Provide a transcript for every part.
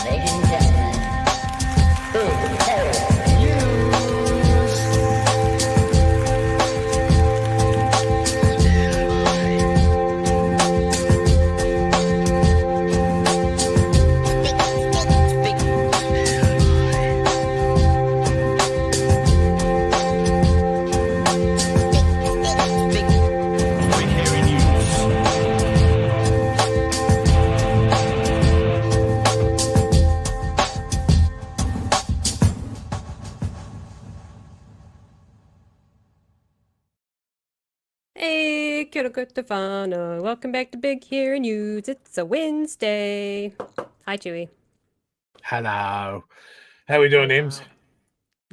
Ladies and gentlemen, big terror news. Hey, kia ora koutou whānau. Welcome back to Big Hero News. It's a Wednesday. Hi, Chewie. Hello. How we doing, Ems?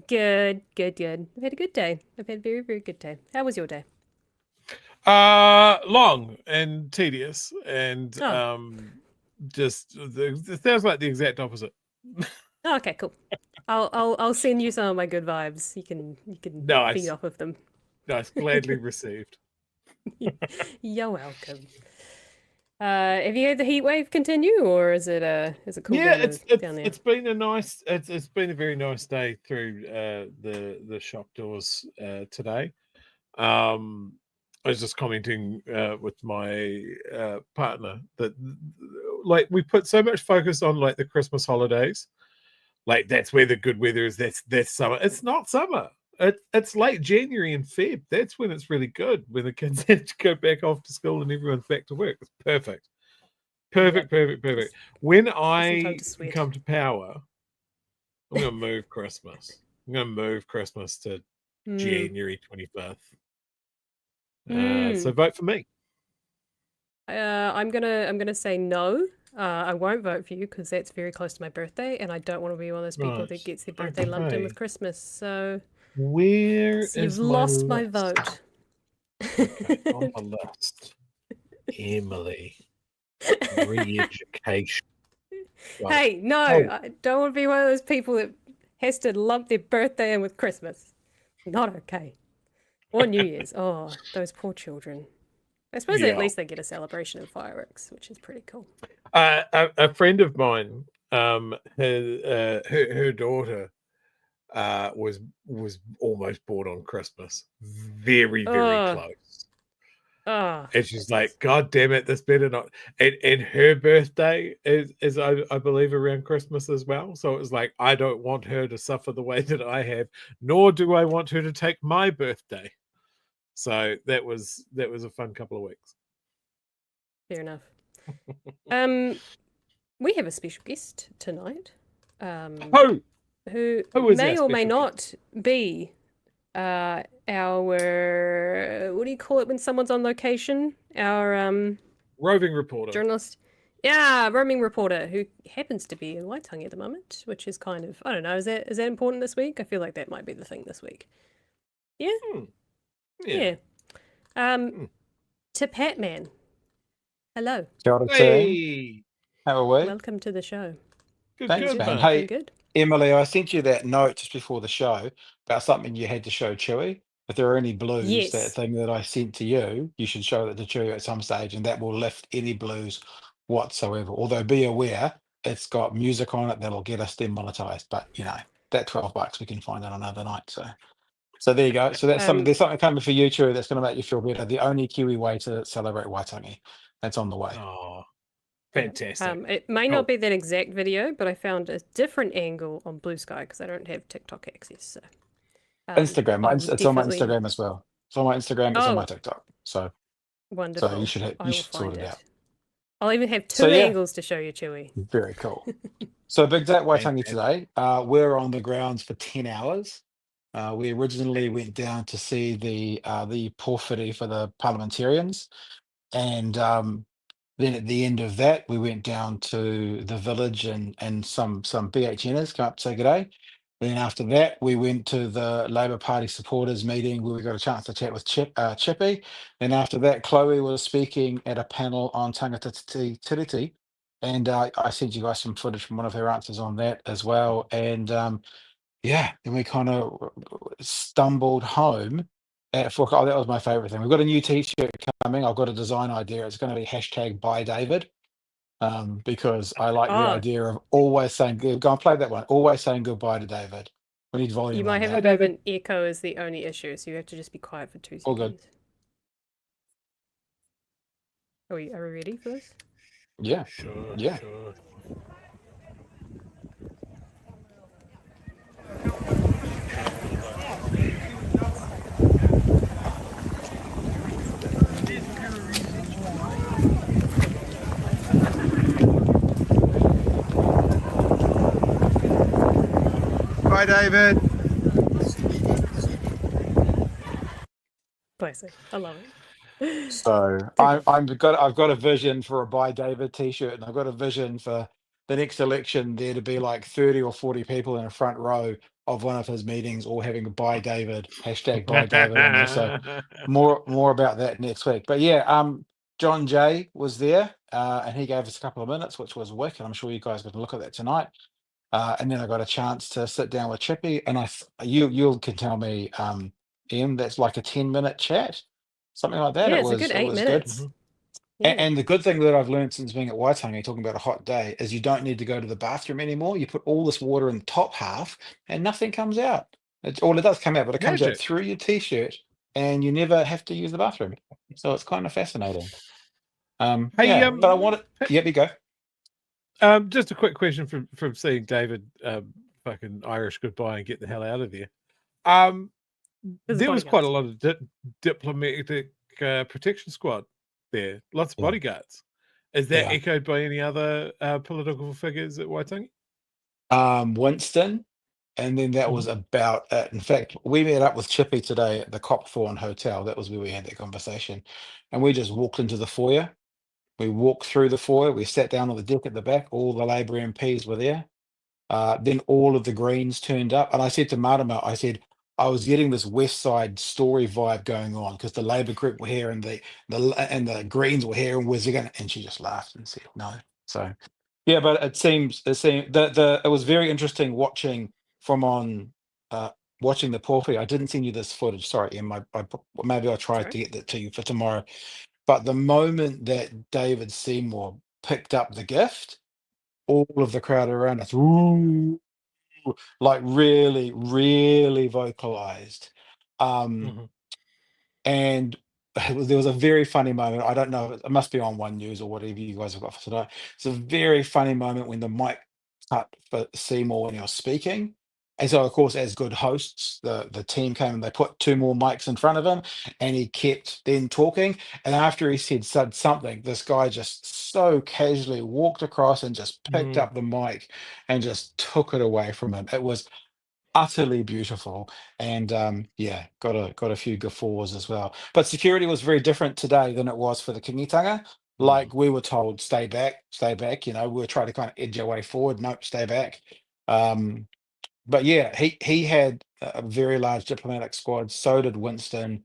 Good. I've had a good day. I've had a very, very good day. How was your day? Long and tedious, and just it sounds like the exact opposite. Oh, okay, cool. I'll send you some of my good vibes. You can Nice. feed off of them. Nice, gladly received. You're welcome. Have you had the heat wave continue, or is it cool? Yeah, down there? it's been a nice. It's been a very nice day through the shop doors today. I was just commenting with my partner that like we put so much focus on like the Christmas holidays, like that's where the good weather is. That's summer. It's not summer. It's late January and Feb. That's when it's really good, when the kids have to go back off to school and everyone's back to work. It's perfect. Perfect. When I come to power, I'm going to move Christmas. I'm going to move Christmas to January 25th. So vote for me. I'm gonna say no. I won't vote for you because that's very close to my birthday, and I don't want to be one of those people that gets their birthday lumped in with Christmas. So you've lost my vote. Okay, on the list, Emily, re-education. Hey, no, I don't want to be one of those people that has to lump their birthday in with Christmas. Not okay. Or New Year's. Oh, those poor children. I suppose at least they get a celebration of fireworks, which is pretty cool. A friend of mine, her daughter was almost born on Christmas. Very close. And she's like, God damn it, this better not. And her birthday is I believe around Christmas as well. So it was like, I don't want her to suffer the way that I have, nor do I want her to take my birthday. So that was a fun couple of weeks. Fair enough. We have a special guest tonight. Who may or may not be our what do you call it when someone's on location? Our roving reporter. Journalist. Yeah, roaming reporter who happens to be in Waitangi at the moment, which is kind of, I don't know, is that important this week? I feel like that might be the thing this week. Yeah? Yeah. To Patman. Hello. Kia ora, Hey. how are we? Welcome to the show. Thanks, man. man. Hey, Good. Emily, I sent you that note just before the show about something you had to show Chewie. If there are any blues, that thing that I sent to you, you should show that to Chewie at some stage, and that will lift any blues whatsoever. Although be aware, it's got music on it that'll get us demonetized. But you know, that $12 we can find on another night. So there you go. So that's something. There's something coming for you, Chewie, that's going to make you feel better. The only Kiwi way to celebrate Waitangi. That's on the way. Oh, fantastic. It may not be that exact video, but I found a different angle on Blue Sky because I don't have TikTok access. So Instagram. It's on my Instagram as well. It's on my Instagram. It's on my TikTok. So wonderful. So you should sort it out. I'll even have two angles to show you, Chewie. Very cool. So big day at Waitangi today. We're on the grounds for 10 hours. We originally went down to see the porphyry for the parliamentarians, and then at the end of that, we went down to the village and some BHNers come up to say good day. Then after that, we went to the Labour Party supporters meeting where we got a chance to chat with Chippy. Then after that, Chloe was speaking at a panel on tangata tiriti, and I sent you guys some footage from one of her answers on that as well. And then we kind of stumbled home at 4 o'clock. Oh, that was my favorite thing. We've got a new t-shirt coming. I've got a design idea. It's going to be #ByDavid. because I like the Oh, idea of always saying, go and play that one, always saying goodbye to David. We need you volume might on have that. a bit of an echo is the only issue, so you have to just be quiet for 2 All good. seconds. Are we ready for this? Yeah. Sure, Yeah. sure. Bye, David. Classic. I love it. So Too I've good. got a vision for a Buy David t-shirt, and I've got a vision for the next election there to be like 30 or 40 people in a front row of one of his meetings, all having a Buy David hashtag Buy David on there. So more about that next week. But yeah, John Jay was there, and he gave us a couple of minutes, which was wick, and I'm sure you guys are going to look at that tonight. And then I got a chance to sit down with Chippy, and you can tell me, Em, that's like a 10-minute chat, something like that. Yeah, It it's a was good it 8 was good. minutes. Mhm. Yeah. And the good thing that I've learned since being at Waitangi, talking about a hot day, is you don't need to go to the bathroom anymore. You put all this water in the top half, and nothing comes out. It does come out, but it comes out Magic. through your t-shirt, and you never have to use the bathroom. So it's kind of fascinating. Hey, Yeah, but I wanted. Yep, you go. Just a quick question from seeing David fucking Irish goodbye and get the hell out of there. There's There was quite a bodyguards. lot of diplomatic protection squad there, lots of Yeah. bodyguards. Is that Yeah. echoed by any other political figures at Waitangi? Winston, and then that was about it. In fact, we met up with Chippy today at the Copthorne Hotel. That was where we had that conversation, and we just walked into the foyer. We walked through the foyer. We sat down on the deck at the back. All the Labour MPs were there. Then all of the Greens turned up, and I said to Martima, I said I was getting this West Side Story vibe going on because the Labour group were here and the Greens were here, and where's it going? And she just laughed and said no. So yeah, but it seemed it was very interesting watching from on watching the porphyry. I didn't send you this footage. Sorry, Em. Maybe I'll try Sorry. to get that to you for tomorrow. But the moment that David Seymour picked up the gift, all of the crowd around us, "Ooh," like really, really vocalized. And there was a very funny moment. I don't know, it must be on One News or whatever you guys have got for tonight. It's a very funny moment when the mic cut for Seymour when he was speaking. And so, of course, as good hosts, the team came and they put 2 more mics in front of him, and he kept then talking. And after he said something, this guy just so casually walked across and just picked up the mic and just took it away from him. It was utterly beautiful, and yeah, got a few guffaws as well. But security was very different today than it was for the Kingitanga. Like we were told, stay back. You know, we were trying to kind of edge our way forward. Nope, stay back. But yeah, he had a very large diplomatic squad. So did Winston.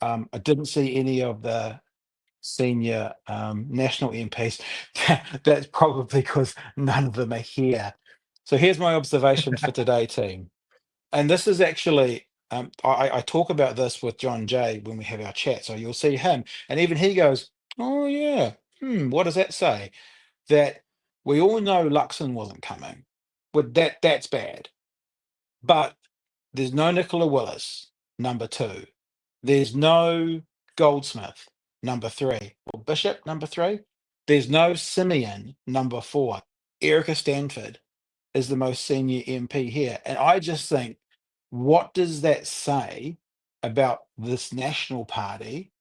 I didn't see any of the senior national MPs. That's probably because none of them are here. So here's my observation for today, team. And this is actually, I talk about this with John Jay when we have our chat. So you'll see him, and even he goes, "Oh yeah, what does that say?" That we all know Luxon wasn't coming. But that's bad. But there's no Nicola Willis, number 2. There's no Goldsmith, number 3. Or Bishop, number 3. There's no Simeon, number 4. Erica Stanford is the most senior MP here. And I just think, what does that say about this national party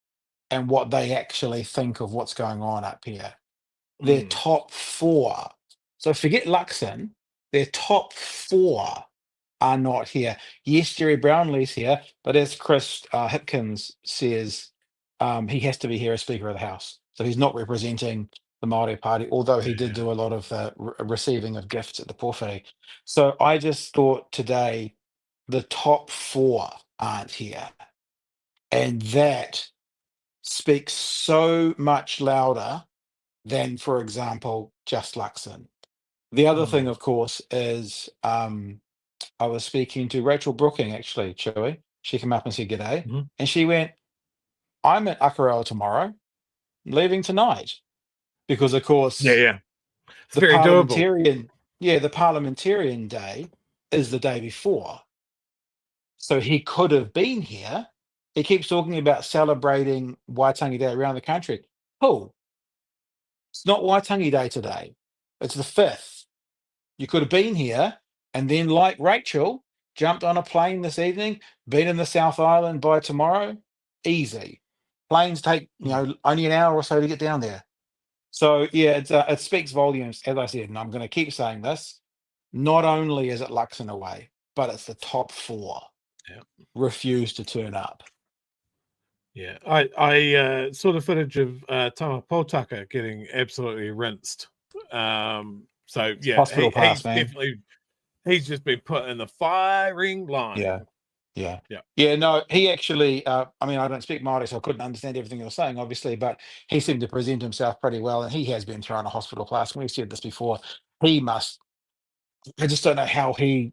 and what they actually think of what's going on up here? Their top 4. So forget Luxon, their top 4 are not here. Yes, Jerry Brownlee's here, but as Chris Hipkins says, he has to be here as Speaker of the House. So he's not representing the Māori Party, although he did do a lot of receiving of gifts at the porphyry. So I just thought today the top 4 aren't here. And that speaks so much louder than, for example, just Luxon. The other thing, of course, is I was speaking to Rachel Brooking, actually, Chewie. She came up and said g'day. And she went, I'm at Akaroa tomorrow, leaving tonight. Because, of course, Yeah. It's The very doable. parliamentarian, the parliamentarian day is the day before. So he could have been here. He keeps talking about celebrating Waitangi Day around the country. Cool. It's not Waitangi Day today. It's the 5th. You could have been here and then, like Rachel, jumped on a plane this evening, been in the South Island by tomorrow. Easy. Planes take, only an hour or so to get down there. So yeah, it speaks volumes, as I said, and I'm going to keep saying this. Not only is it Luxon away, but it's the top 4 Yeah. refuse to turn up. Yeah, I saw the footage of Tama Potaka getting absolutely rinsed. So yeah, Hospital pass, he's man. definitely just been put in the firing line. Yeah. No, he actually. I mean, I don't speak Māori, so I couldn't understand everything he was saying, obviously. But he seemed to present himself pretty well, and he has been thrown a hospital class. We've said this before. He must. I just don't know how he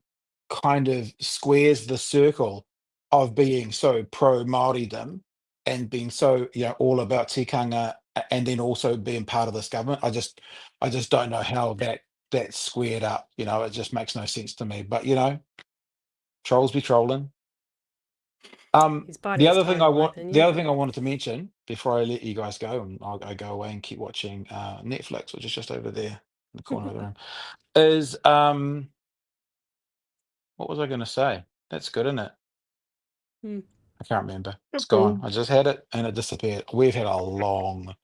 kind of squares the circle of being so pro Māoridom and being so all about tikanga, and then also being part of this government. I just don't know how that's squared up. It just makes no sense to me. But trolls be trolling. He's biding The his other thing time, in my opinion. I wanted to mention before I let you guys go, and I go away and keep watching Netflix, which is just over there in the corner of the room, is what was I going to say? That's good, isn't it? I can't remember. It's gone. I just had it and it disappeared. We've had a long,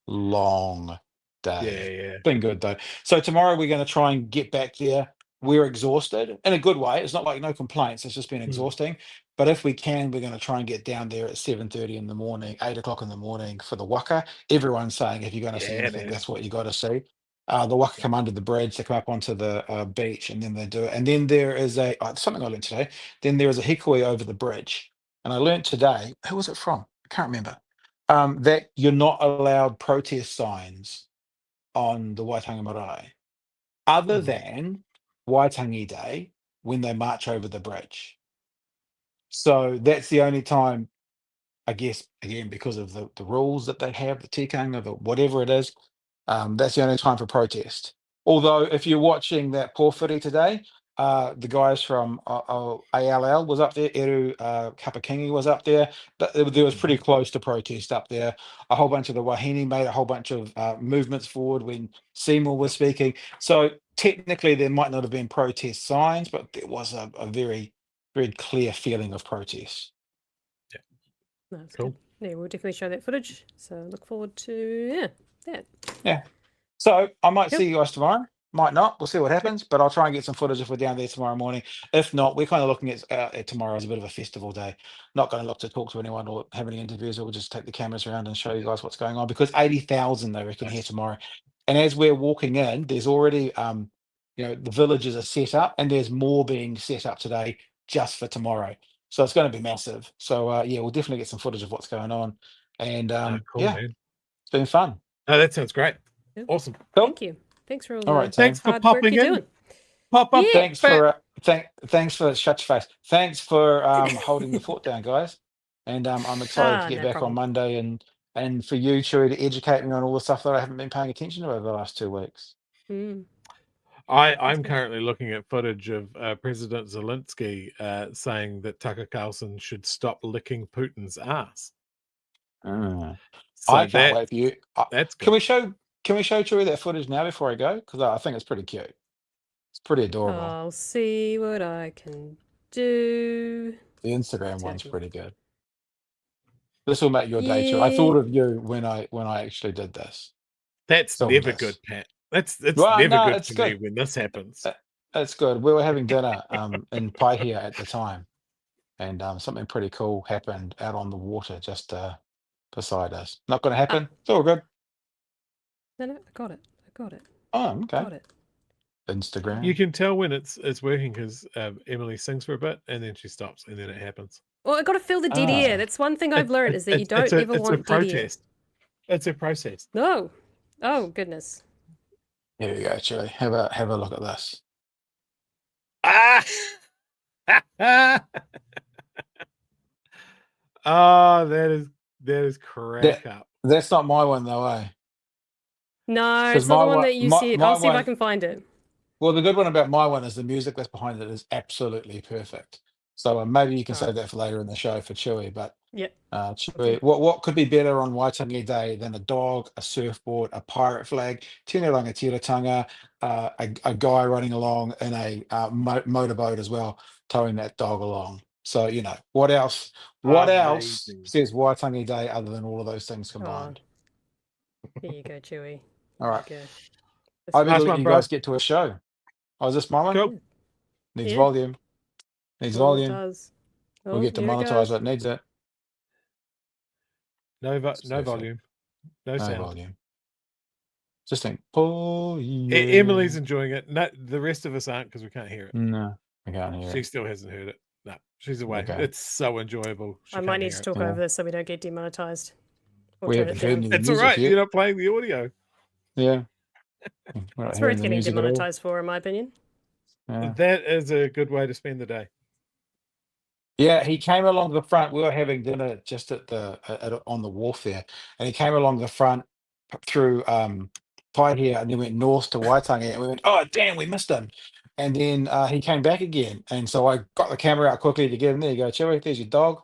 long day. Yeah. Been good though. So tomorrow we're going to try and get back there. We're exhausted in a good way. It's not like no complaints. It's just been exhausting. But if we can, we're going to try and get down there at 7:30 in the morning, 8 o'clock in the morning for the waka. Everyone's saying if you're going to see anything, that's what you got to see. The waka come under the bridge, they come up onto the beach, and then they do it. And then there is something I learned today. Then there is a hikoi over the bridge. And I learned today, who was it from? I can't remember. That you're not allowed protest signs on the Waitangi Marae, other than Waitangi Day when they march over the bridge. So that's the only time, I guess, again, because of the rules that they have, the tikanga, the whatever it is, that's the only time for protest. Although, if you're watching that Pōwhiri today, the guys from ALL was up there, Eru Kapakingi was up there. There was pretty close to protest up there. A whole bunch of the Wahine made a whole bunch of movements forward when Seymour was speaking. So technically, there might not have been protest signs, but there was a very, very clear feeling of protest. No, that's cool. Good. Yeah, we'll definitely show that footage. So look forward to that. Yeah. So I might see you guys tomorrow. Might not. We'll see what happens. But I'll try and get some footage if we're down there tomorrow morning. If not, we're kind of looking at tomorrow as a bit of a festival day. Not going to look to talk to anyone or have any interviews. We'll just take the cameras around and show you guys what's going on, because 80,000 they reckon here tomorrow. And as we're walking in, there's already the villages are set up, and there's more being set up today just for tomorrow. So it's going to be massive. So we'll definitely get some footage of what's going on. And Cool, man. it's been fun. Oh, that sounds great. Yep. Awesome. Cool. Thank you. Thanks for all All the right, Thanks for hard popping work you're in. doing. Pop up. Yeah. Thanks for shut your face. Thanks for holding the fort down, guys. And I'm excited to get no back problem. on Monday and for you, Chewie, to educate me on all the stuff that I haven't been paying attention to over the last 2 weeks. I'm currently looking at footage of President Zelensky saying that Tucker Carlson should stop licking Putin's ass. So I can't wait for you. That's Can good. we show Chewie that footage now before I go? Because I think it's pretty cute. It's pretty adorable. I'll see what I can do. The Instagram one's pretty good. This will make your day too. I Yeah. thought of you when I actually did this. That's Filmed never this. good, Pat. It's Well, never no, good it's for good. me when this happens. It's good. We were having dinner in Paihia at the time, and something pretty cool happened out on the water just beside us. Not going to happen. It's all good. No, I got it. Oh, okay. Got it. Instagram. You can tell when it's working because Emily sings for a bit and then she stops and then it happens. Well, I got to fill the dead air. That's one thing I've learned, is that you don't ever want dead air. It's a process. No. Oh, goodness. Here we go, Chewie. Have a look at this. Oh, that is crack up. That's not my one though, eh? No, 'Cause it's not the my one one- that you my- said. my I'll see if I one- can find it. Well, the good one about my one is the music that's behind it is absolutely perfect. So maybe you can Alright. save that for later in the show for Chewie. But Yep. Chewie, what could be better on Waitangi Day than a dog, a surfboard, a pirate flag, tēnā rangatiratanga, a guy running along in a motorboat as well, towing that dog along. So what else? What else Amazing. says Waitangi Day other than all of those things combined? Here you go, Chewie. All right, There you go. I better Last let one, you bro. guys get to a show. Oh, is this my one? Cool. Needs Yeah. volume. Needs Oh, it volume. does. We'll Oh, get to here it monetize goes. what needs it. No Perfect. volume. No No sound. volume. Just think, oh yeah. Emily's enjoying it. No, the rest of us aren't because we can't hear it. No, I can't hear She it. still hasn't heard it. No, she's away. Okay. It's so enjoyable. She I can't might need hear to it. talk Yeah. over this so we don't get demonetized. Or We turn haven't it heard down. any of the It's all music right. yet. You're not playing the audio. Yeah. We're not It's worth hearing the getting music at all. demonetized for, in my opinion. Yeah. That is a good way to spend the day. Yeah, he came along the front. We were having dinner just at on the wharf there, and he came along the front through Paihia, and then went north to Waitangi, and we went, oh damn, we missed him. And then he came back again, and so I got the camera out quickly to get him there. You go, Chewie, there's your dog.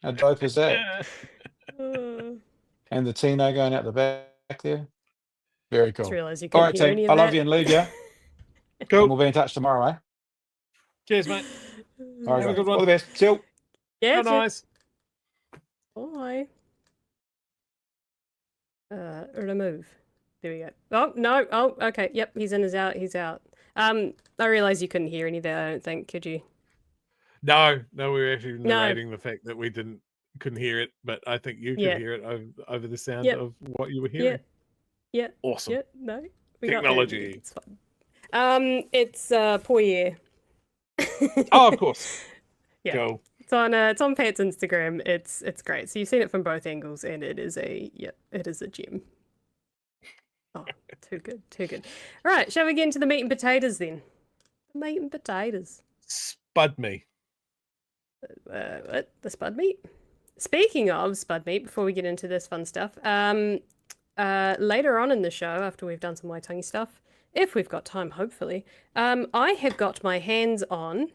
How dope is that? Uh, And the Tino going out the back there. Very just cool. realised you All couldn't right, hear team. any of I love that. you and leave you. And Cool. we'll be in touch tomorrow, eh? Cheers, mate. All right, Have a guys. good one. All the best. See you. Yeah, Good nice. Bye. Remove. There we go. Oh, no. Oh, okay. Yep, he's in, he's out, he's out. I realised you couldn't hear any of that, I don't think, could you? No, we were actually No. narrating the fact that we couldn't hear it, but I think you could Yeah. hear it over the sound Yep. of what you were Yeah. hearing. Yeah. Awesome. Yeah, no. We got Technology. there. It's fine. It's poor year. Oh, of course. Yeah. Cool. It's on Pat's Instagram. It's great. So you've seen it from both angles, and it is a gem. Oh, too good, too good. All right, shall we get into the meat and potatoes then? The meat and potatoes. Spud me. What? The spud meat? Speaking of spud meat, before we get into this fun stuff, later on in the show, after we've done some Waitangi stuff, if we've got time, hopefully, I have got my hands on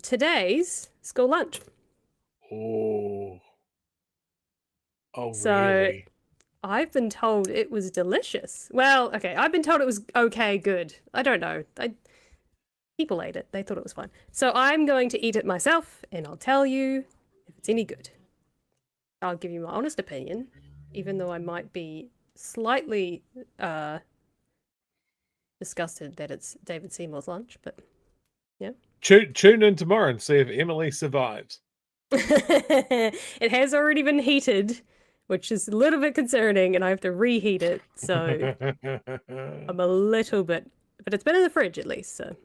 today's school lunch. Oh, So, really? I've been told it was delicious. Well, okay, I've been told it was okay, good. I don't know. People ate it. They thought it was fine. So I'm going to eat it myself, and I'll tell you if it's any good. I'll give you my honest opinion, even though I might be slightly disgusted that it's David Seymour's lunch, but yeah. Tune in tomorrow and see if Emily survives. It has already been heated, which is a little bit concerning, and I have to reheat it, so I'm a little bit, but it's been in the fridge at least, so.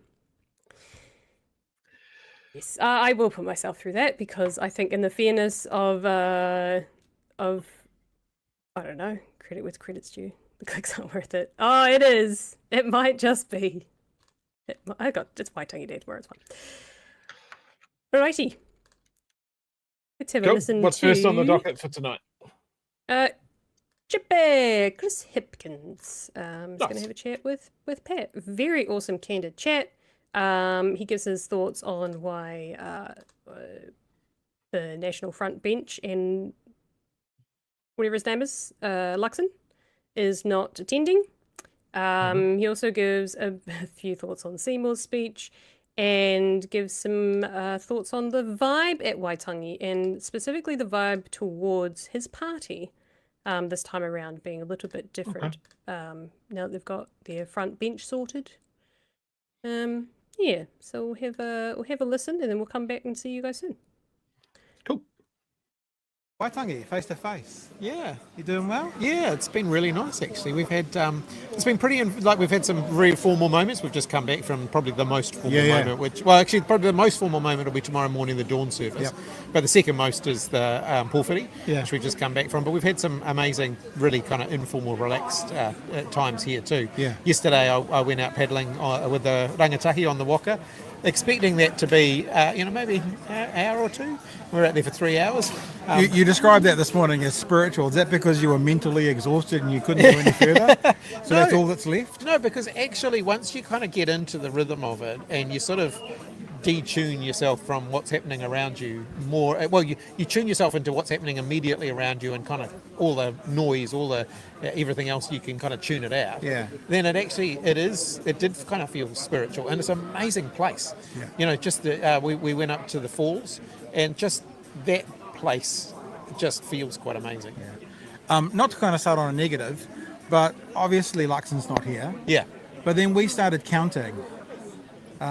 Yes, I will put myself through that because I think in the fairness of I don't know, credit with credit's due. The clicks aren't worth it. Oh, it is. It might just be. It's Waitangi Day tomorrow, it's fine. Alrighty. Let's have a Cool. listen What's to... first on the docket for tonight? Chippy, Chris Hipkins. He's going to Nice. have a chat with Pat. Very awesome, candid chat. He gives his thoughts on why the National Front bench and whatever his name is, Luxon, is not attending. He also gives a few thoughts on Seymour's speech and gives some thoughts on the vibe at Waitangi and specifically the vibe towards his party this time around being a little bit different now that they've got their front bench sorted. Yeah, so we'll have a listen and then we'll come back and see you guys soon. Cool. Waitangi, face to face. Yeah, You doing well? yeah, it's been really nice actually. We've had it's been pretty we've had some very formal moments. We've just come back from probably the most formal moment, which actually probably the most formal moment will be tomorrow morning, the dawn service. Yep. But the second most is the porphyry, Yeah. which we've just come back from. But we've had some amazing, really kind of informal, relaxed times here too. Yeah. Yesterday I went out paddling with the rangatahi on the waka. expecting that to be, maybe an hour or two. We were out there for 3 hours. You described that this morning as spiritual. Is that because you were mentally exhausted and you couldn't go any further? So that's all that's left? No, because actually once you kind of get into the rhythm of it and you sort of detune yourself from what's happening around you more, you tune yourself into what's happening immediately around you and kind of all the noise, all the everything else, you can kind of tune it out. Yeah. Then it did kind of feel spiritual, and it's an amazing place. Yeah. Just we went up to the falls, and just that place just feels quite amazing. Not to kind of start on a negative, but obviously Luxon's not here. Yeah. But then we started counting.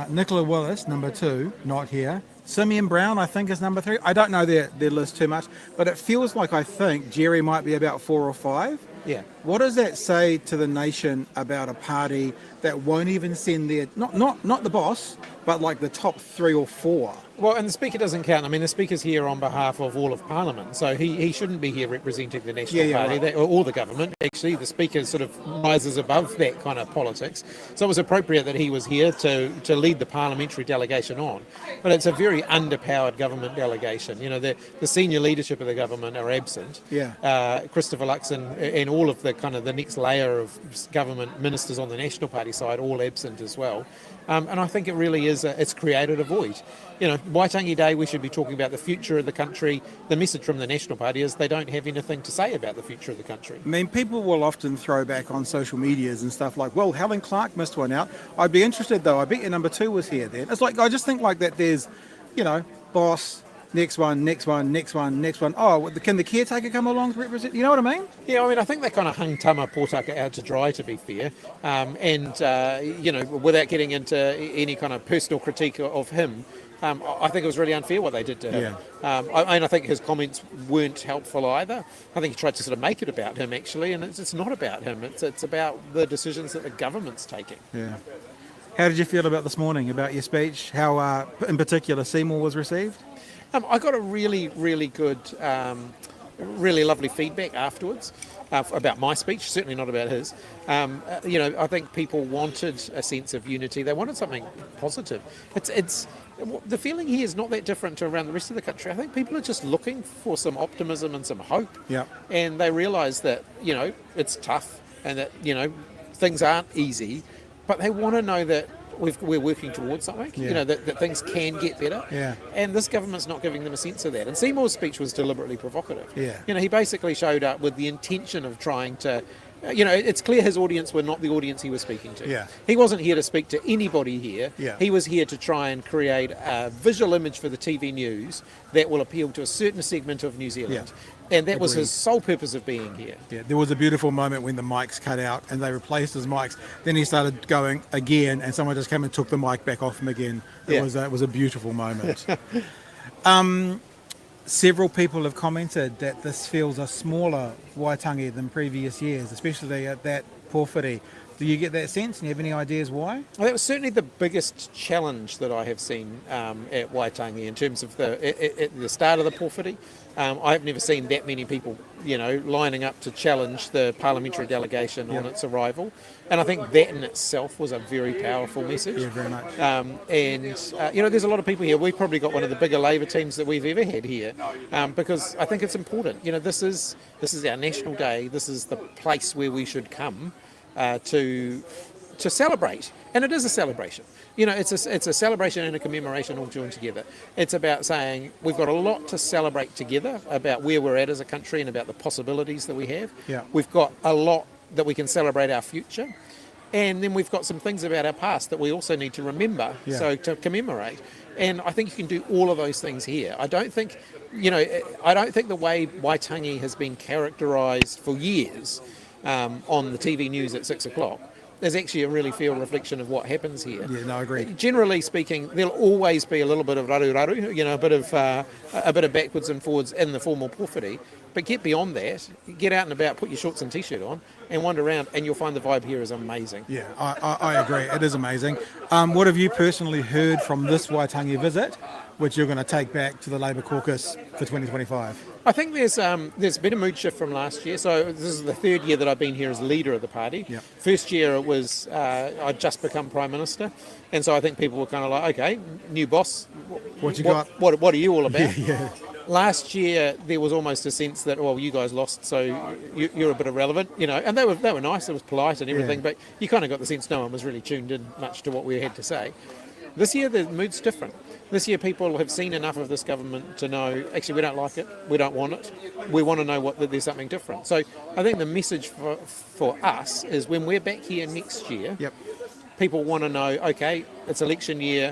Nicola Willis, number 2, not here. Simeon Brown, I think, is number 3. I don't know their list too much, but it feels like I think Jerry might be about 4 or 5. Yeah. What does that say to the nation about a party that won't even send their not the boss, but like the top 3 or 4? Well, and the Speaker doesn't count. I mean, the Speaker's here on behalf of all of Parliament, so he shouldn't be here representing the National Party right. or the government. Actually, the Speaker sort of rises above that kind of politics. So it was appropriate that he was here to lead the parliamentary delegation on. But it's a very underpowered government delegation. You know, the senior leadership of the government are absent. Yeah. Christopher Luxon and all of the kind of the next layer of government ministers on the National Party side all absent as well. And I think it really is, it's created a void. You know, Waitangi Day, we should be talking about the future of the country. The message from the National Party is they don't have anything to say about the future of the country. I mean, people will often throw back on social medias and stuff like, well, Helen Clark missed one out. I'd be interested, though. I bet your number 2 was here then. It's like, I just think like that there's, boss, next one. Oh, can the caretaker come along to represent? You know what I mean? Yeah, I mean, I think they kind of hung Tama Pōtaka out to dry, to be fair. Without getting into any kind of personal critique of him, I think it was really unfair what they did to him. Yeah. I think his comments weren't helpful either. I think he tried to sort of make it about him, actually, and it's not about him. It's about the decisions that the government's taking. Yeah. How did you feel about this morning, about your speech? How, in particular, Seymour was received? I got a really, really good, really lovely feedback afterwards about my speech, certainly not about his. I think people wanted a sense of unity. They wanted something positive. It's the feeling here is not that different to around the rest of the country. I think people are just looking for some optimism and some hope. Yeah. And they realise that, it's tough and that, things aren't easy, but they want to know that we're working towards something, Yeah. that things can get better. Yeah. And this government's not giving them a sense of that. And Seymour's speech was deliberately provocative. Yeah. He basically showed up with the intention of trying to, it's clear his audience were not the audience he was speaking to. Yeah. He wasn't here to speak to anybody here. Yeah. He was here to try and create a visual image for the TV news that will appeal to a certain segment of New Zealand. And that was Agreed. his sole purpose of being here. Yeah, there was a beautiful moment when the mics cut out and they replaced his mics. Then he started going again, and someone just came and took the mic back off him again. It was a beautiful moment. Several people have commented that this feels a smaller Waitangi than previous years, especially at that Pōwhiri. Do you get that sense? And you have any ideas why? Well, that was certainly the biggest challenge that I have seen at Waitangi in terms of at the start of the Pōwhiri. I've never seen that many people, lining up to challenge the parliamentary delegation on its arrival. And I think that in itself was a very powerful message. Yeah, very much. There's a lot of people here. We've probably got one of the bigger Labour teams that we've ever had here because I think it's important. This is our national day. This is the place where we should come to celebrate. And it is a celebration. It's a celebration and a commemoration all joined together. It's about saying we've got a lot to celebrate together about where we're at as a country and about the possibilities that we have. Yeah. We've got a lot that we can celebrate our future. And then we've got some things about our past that we also need to remember, so to commemorate. And I think you can do all of those things here. I don't think the way Waitangi has been characterised for years on the TV news at 6 o'clock is actually a really fair reflection of what happens here. Yeah, no, I agree. Generally speaking, there'll always be a little bit of raru, a bit of backwards and forwards in the formal Pōwhiri, But get beyond that, get out and about, put your shorts and t-shirt on, and wander around, and you'll find the vibe here is amazing. Yeah, I agree. It is amazing. What have you personally heard from this Waitangi visit, which you're going to take back to the Labour caucus for 2025? I think there's been a mood shift from last year. So this is the third year that I've been here as leader of the party. Yep. First year it was I'd just become Prime Minister, and so I think people were kind of like, okay, new boss, What you got? What are you all about? Yeah. Last year there was almost a sense that, well, you guys lost, so you're a bit irrelevant, and they were nice. It was polite and everything, but you kind of got the sense no one was really tuned in much to what we had to say. This year the mood's different. This year people have seen enough of this government to know, actually, we don't like it, we don't want it, we want to know that there's something different. So I think the message for us is when we're back here next year, Yep. people want to know, okay, it's election year,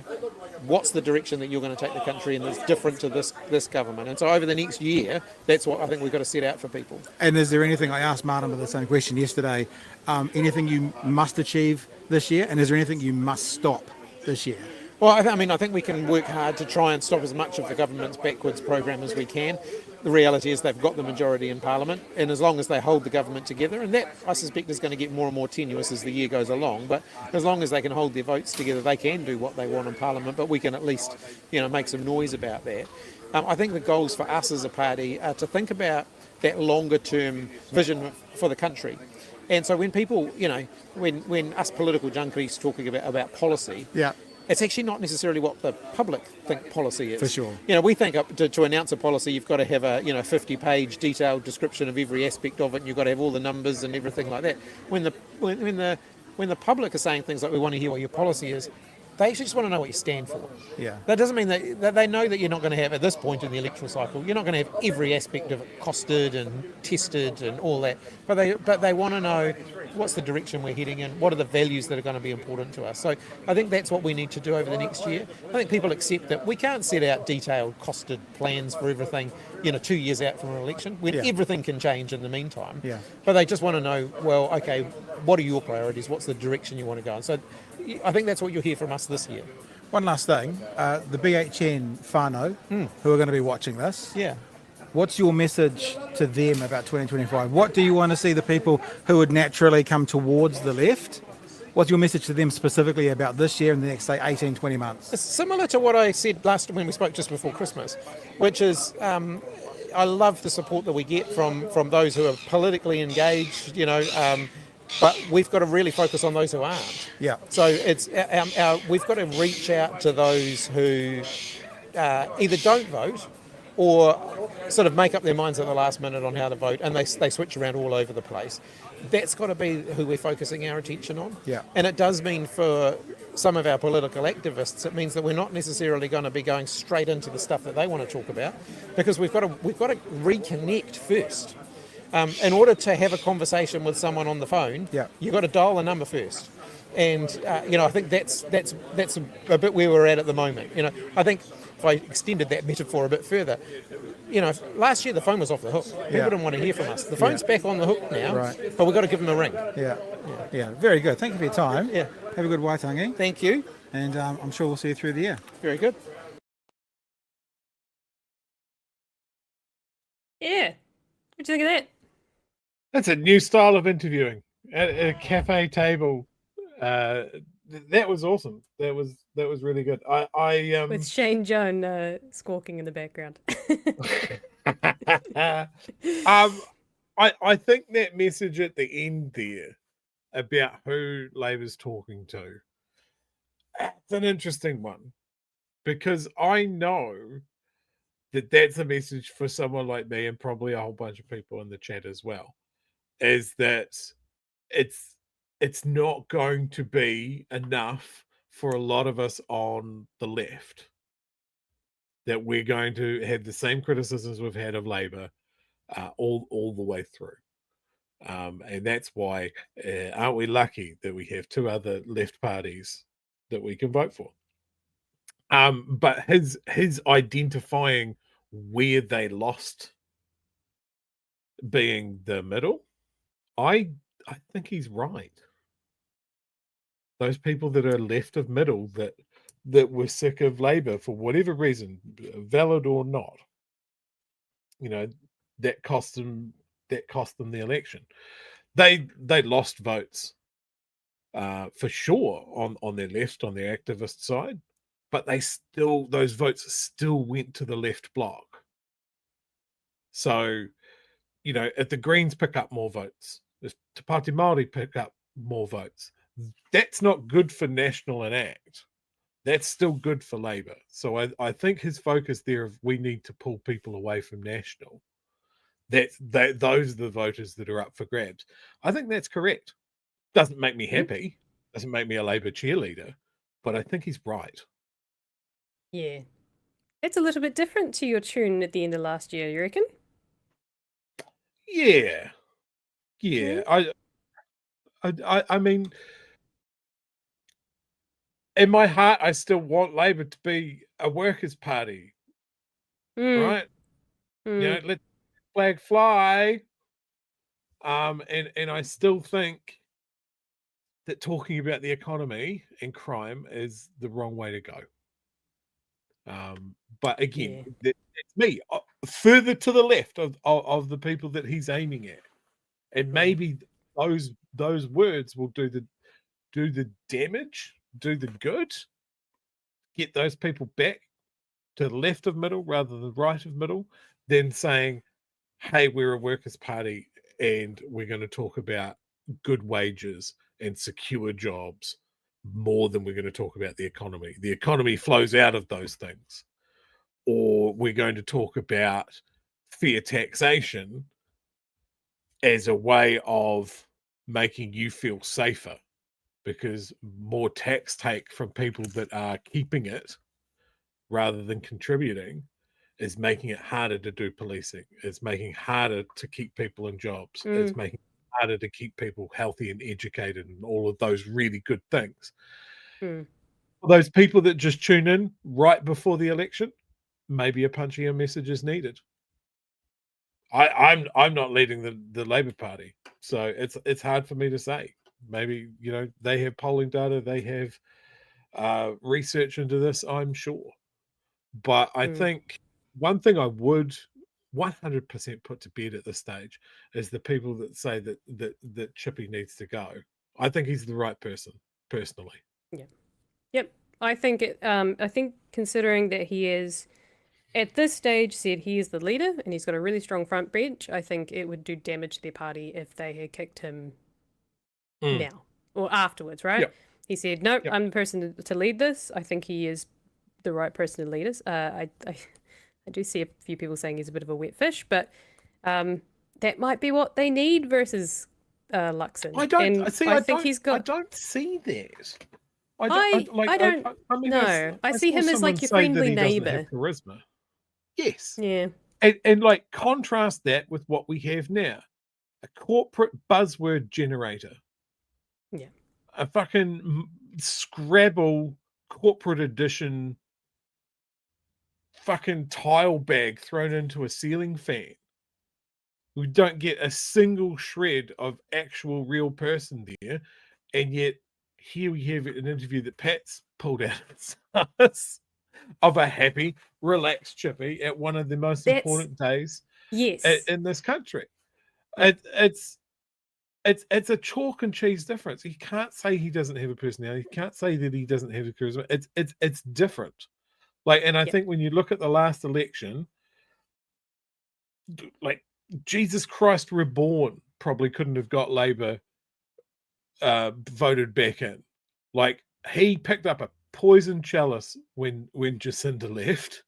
what's the direction that you're going to take the country in that's different to this government? And so over the next year, that's what I think we've got to set out for people. And is there anything, I asked Martin the same question yesterday, anything you must achieve this year, and is there anything you must stop this year? Well, I think we can work hard to try and stop as much of the government's backwards program as we can. The reality is they've got the majority in Parliament, and as long as they hold the government together, and that, I suspect, is going to get more and more tenuous as the year goes along, but as long as they can hold their votes together, they can do what they want in Parliament, but we can at least, make some noise about that. I think the goals for us as a party are to think about that longer-term vision for the country. And so when people, when us political junkies talking about policy, Yeah. it's actually not necessarily what the public think policy is. For sure. We think to announce a policy, you've got to have a 50-page detailed description of every aspect of it, and you've got to have all the numbers and everything like that. When the public are saying things like, we want to hear what your policy is, they actually just want to know what you stand for. Yeah. That doesn't mean that they know that you're not going to have, at this point in the electoral cycle, you're not going to have every aspect of it costed and tested and all that. But they want to know what's the direction we're heading in, what are the values that are going to be important to us. So I think that's what we need to do over the next year. I think people accept that we can't set out detailed costed plans for everything, 2 years out from an election, when everything can change in the meantime. Yeah. But they just want to know, well, okay, what are your priorities? What's the direction you want to go in? So I think that's what you'll hear from us this year. One last thing, the BHN whānau, who are going to be watching this, Yeah. what's your message to them about 2025? What do you want to see the people who would naturally come towards the left? What's your message to them specifically about this year and the next, say, 18, 20 months? It's similar to what I said when we spoke just before Christmas, which is I love the support that we get from those who are politically engaged, but we've got to really focus on those who aren't. Yeah. So it's we've got to reach out to those who either don't vote or sort of make up their minds at the last minute on how to vote, and they switch around all over the place. That's got to be who we're focusing our attention on. Yeah. And it does mean for some of our political activists, it means that we're not necessarily going to be going straight into the stuff that they want to talk about, because we've got to reconnect first. In order to have a conversation with someone on the phone, you've got to dial the number first. And I think that's a bit where we're at the moment. I think if I extended that metaphor a bit further, last year the phone was off the hook. People didn't want to hear from us. The phone's back on the hook now, but we've got to give them a ring. Yeah. Very good. Thank you for your time. Yeah. Have a good Waitangi. Thank you. And I'm sure we'll see you through the year. Very good. Yeah. What do you think of that? That's a new style of interviewing at a cafe table. That was awesome. That was really good. I With Shane Joan squawking in the background. I think that message at the end there about who Labour's talking to, it's an interesting one, because I know that that's a message for someone like me and probably a whole bunch of people in the chat as well, is that it's not going to be enough for a lot of us on the left, that we're going to have the same criticisms we've had of Labour all the way through. And that's why aren't we lucky that we have two other left parties that we can vote for? But his identifying where they lost being the middle, I think he's right. Those people that are left of middle that were sick of Labour for whatever reason, valid or not, that cost them the election. They lost votes for sure on their left, on their activist side, but those votes still went to the left bloc. So, if the Greens pick up more votes, if Te Pāti Māori pick up more votes, that's not good for National and ACT. That's still good for Labour. So I think his focus there of we need to pull people away from National, those are the voters that are up for grabs. I think that's correct. Doesn't make me happy. Doesn't make me a Labour cheerleader, but I think he's right. Yeah. It's a little bit different to your tune at the end of last year, you reckon? Yeah. I mean, in my heart, I still want Labour to be a workers' party, right? Let the flag fly. And I still think that talking about the economy and crime is the wrong way to go. But again, it's me further to the left of the people that he's aiming at, and maybe those words will do the damage, do the good, get those people back to the left of middle rather than right of middle, than saying, hey, we're a workers' party and we're going to talk about good wages and secure jobs more than we're going to talk about the economy. The economy flows out of those things. Or we're going to talk about fair taxation as a way of making you feel safer, because more tax take from people that are keeping it rather than contributing is making it harder to do policing. It's making it harder to keep people in jobs. It's making it harder to keep people healthy and educated and all of those really good things. For those people that just tune in right before the election, maybe a punchier message is needed. I'm not leading the Labour Party, so it's hard for me to say. Maybe they have polling data, they have research into this, I'm sure. But I think one thing I would 100% put to bed at this stage is the people that say that Chippy needs to go. I think he's the right person, personally. Yeah. Yep. I think considering that he is at this stage said he is the leader and he's got a really strong front bench, I think it would do damage to their party if they had kicked him now or afterwards, right? Yep. He said, nope, I'm the person to lead this. I think he is the right person to lead us. I do see a few people saying he's a bit of a wet fish, but that might be what they need versus Luxon. I don't see that. I mean, no, I see him as like your friendly neighbor. Charisma. Yes. Yeah. And like contrast that with what we have now. A corporate buzzword generator. Yeah. A fucking Scrabble corporate edition fucking tile bag thrown into a ceiling fan. We don't get a single shred of actual real person there. And yet here we have an interview that Pat's pulled out of a happy, relaxed Chippy at one of the most important days in this country. It's a chalk and cheese difference. You can't say he doesn't have a personality. You can't say that he doesn't have a charisma. It's different. Like, and I think when you look at the last election, like Jesus Christ Reborn probably couldn't have got Labour voted back in. Like, he picked up a poison chalice when Jacinda left.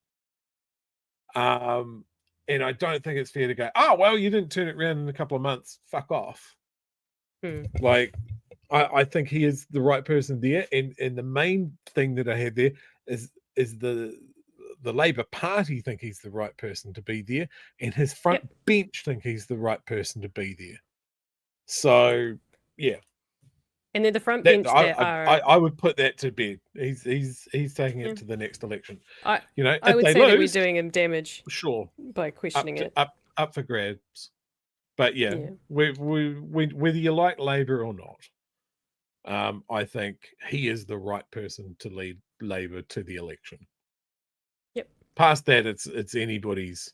And I don't think it's fair to go, oh, well, you didn't turn it around in a couple of months. Fuck off. Like, I think he is the right person there. And the main thing that I had there is the Labour Party think he's the right person to be there. And his front bench think he's the right person to be there. So, yeah. And then the front bench I would put that to bed. He's taking it to the next election. I would say that we're doing him damage. Sure. By questioning it. Up for grabs. But whether you like Labour or not, I think he is the right person to lead Labour to the election. Yep. Past that, it's anybody's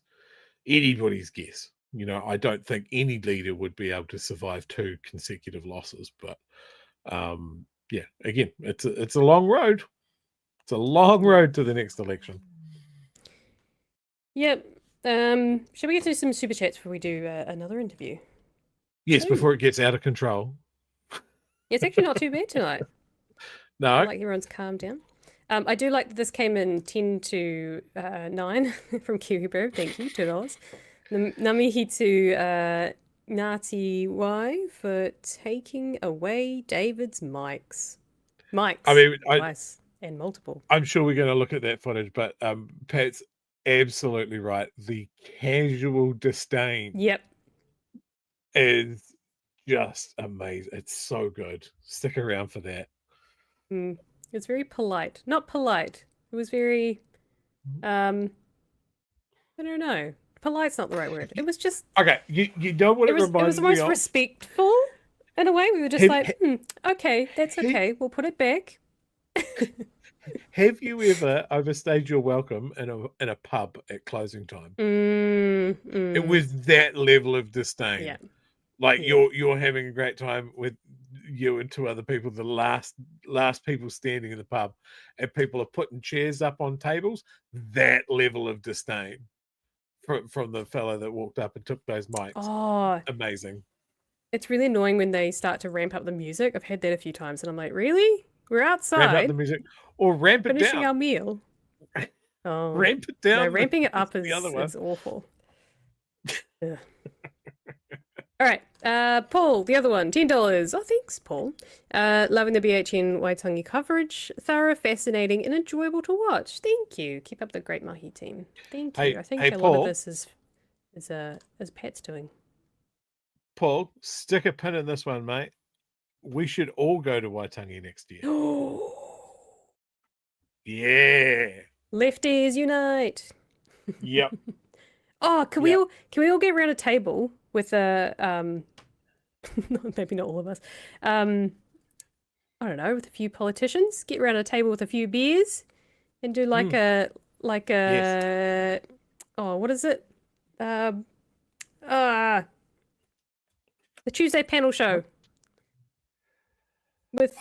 guess. You know, I don't think any leader would be able to survive 2 consecutive losses. But yeah, again, it's a long road. It's a long road to the next election. Yep. Shall we get to some super chats before we do another interview? Yes, Ooh. before it gets out of control. It's actually not too bad tonight. No, Like everyone's calmed down. I do like that this came in 10 to 9 from Kiwi Bird. Thank you, $2. Namihitu Ngati Y for taking away David's mics. I mean, Twice and multiple. I'm sure we're going to look at that footage, but Pat's absolutely right. The casual disdain Yep. is just amazing. It's so good. Stick around for that. It's very polite. Not polite. It was very, I don't know. Polite's not the right word. It was just. Okay, you know what it was reminds me almost of? respectful in a way. We were just okay, that's okay. We'll put it back. Have you ever overstayed your welcome in a pub at closing time? It was that level of disdain. Yeah. Like you're having a great time with you and 2 other people, the last people standing in the pub, and people are putting chairs up on tables. That level of disdain from the fellow that walked up and took those mics. Oh, Amazing. it's really annoying when they start to ramp up the music. I've had that a few times, and I'm like, really? We're outside. Ramp up the music or ramp it finishing down. our meal. Oh, Ramp it down. no, ramping it up is the other one. it's awful. Ugh. All right, Paul, the other one, $10. Oh, thanks, Paul. Loving the BHN Waitangi coverage. Thorough, fascinating, and enjoyable to watch. Thank you. Keep up the great mahi team. Thank you. I think a lot Paul, of this is Pat's doing. Paul, stick a pin in this one, mate. We should all go to Waitangi next year. Yeah. Lefties unite. Yep. Oh, can we all get around a table with a maybe not all of us. I don't know, with a few politicians, get around a table with a few beers and do like a Yes. oh, what is it? The Tuesday panel show. With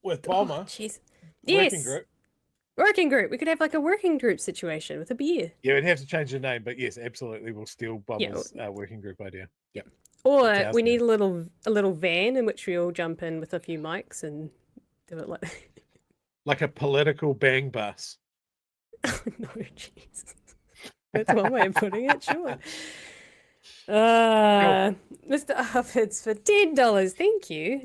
with Palmer. Jeez. Working group. Working group. We could have like a working group situation with a beer. Yeah, we'd have to change the name, but yes, absolutely, we'll steal Bubbles' working group idea. Yep. Or we need a little van in which we all jump in with a few mics and do it like a political bang bus. No, jeez. That's one way of putting it, sure. Mr. Arfids for $10. Thank you.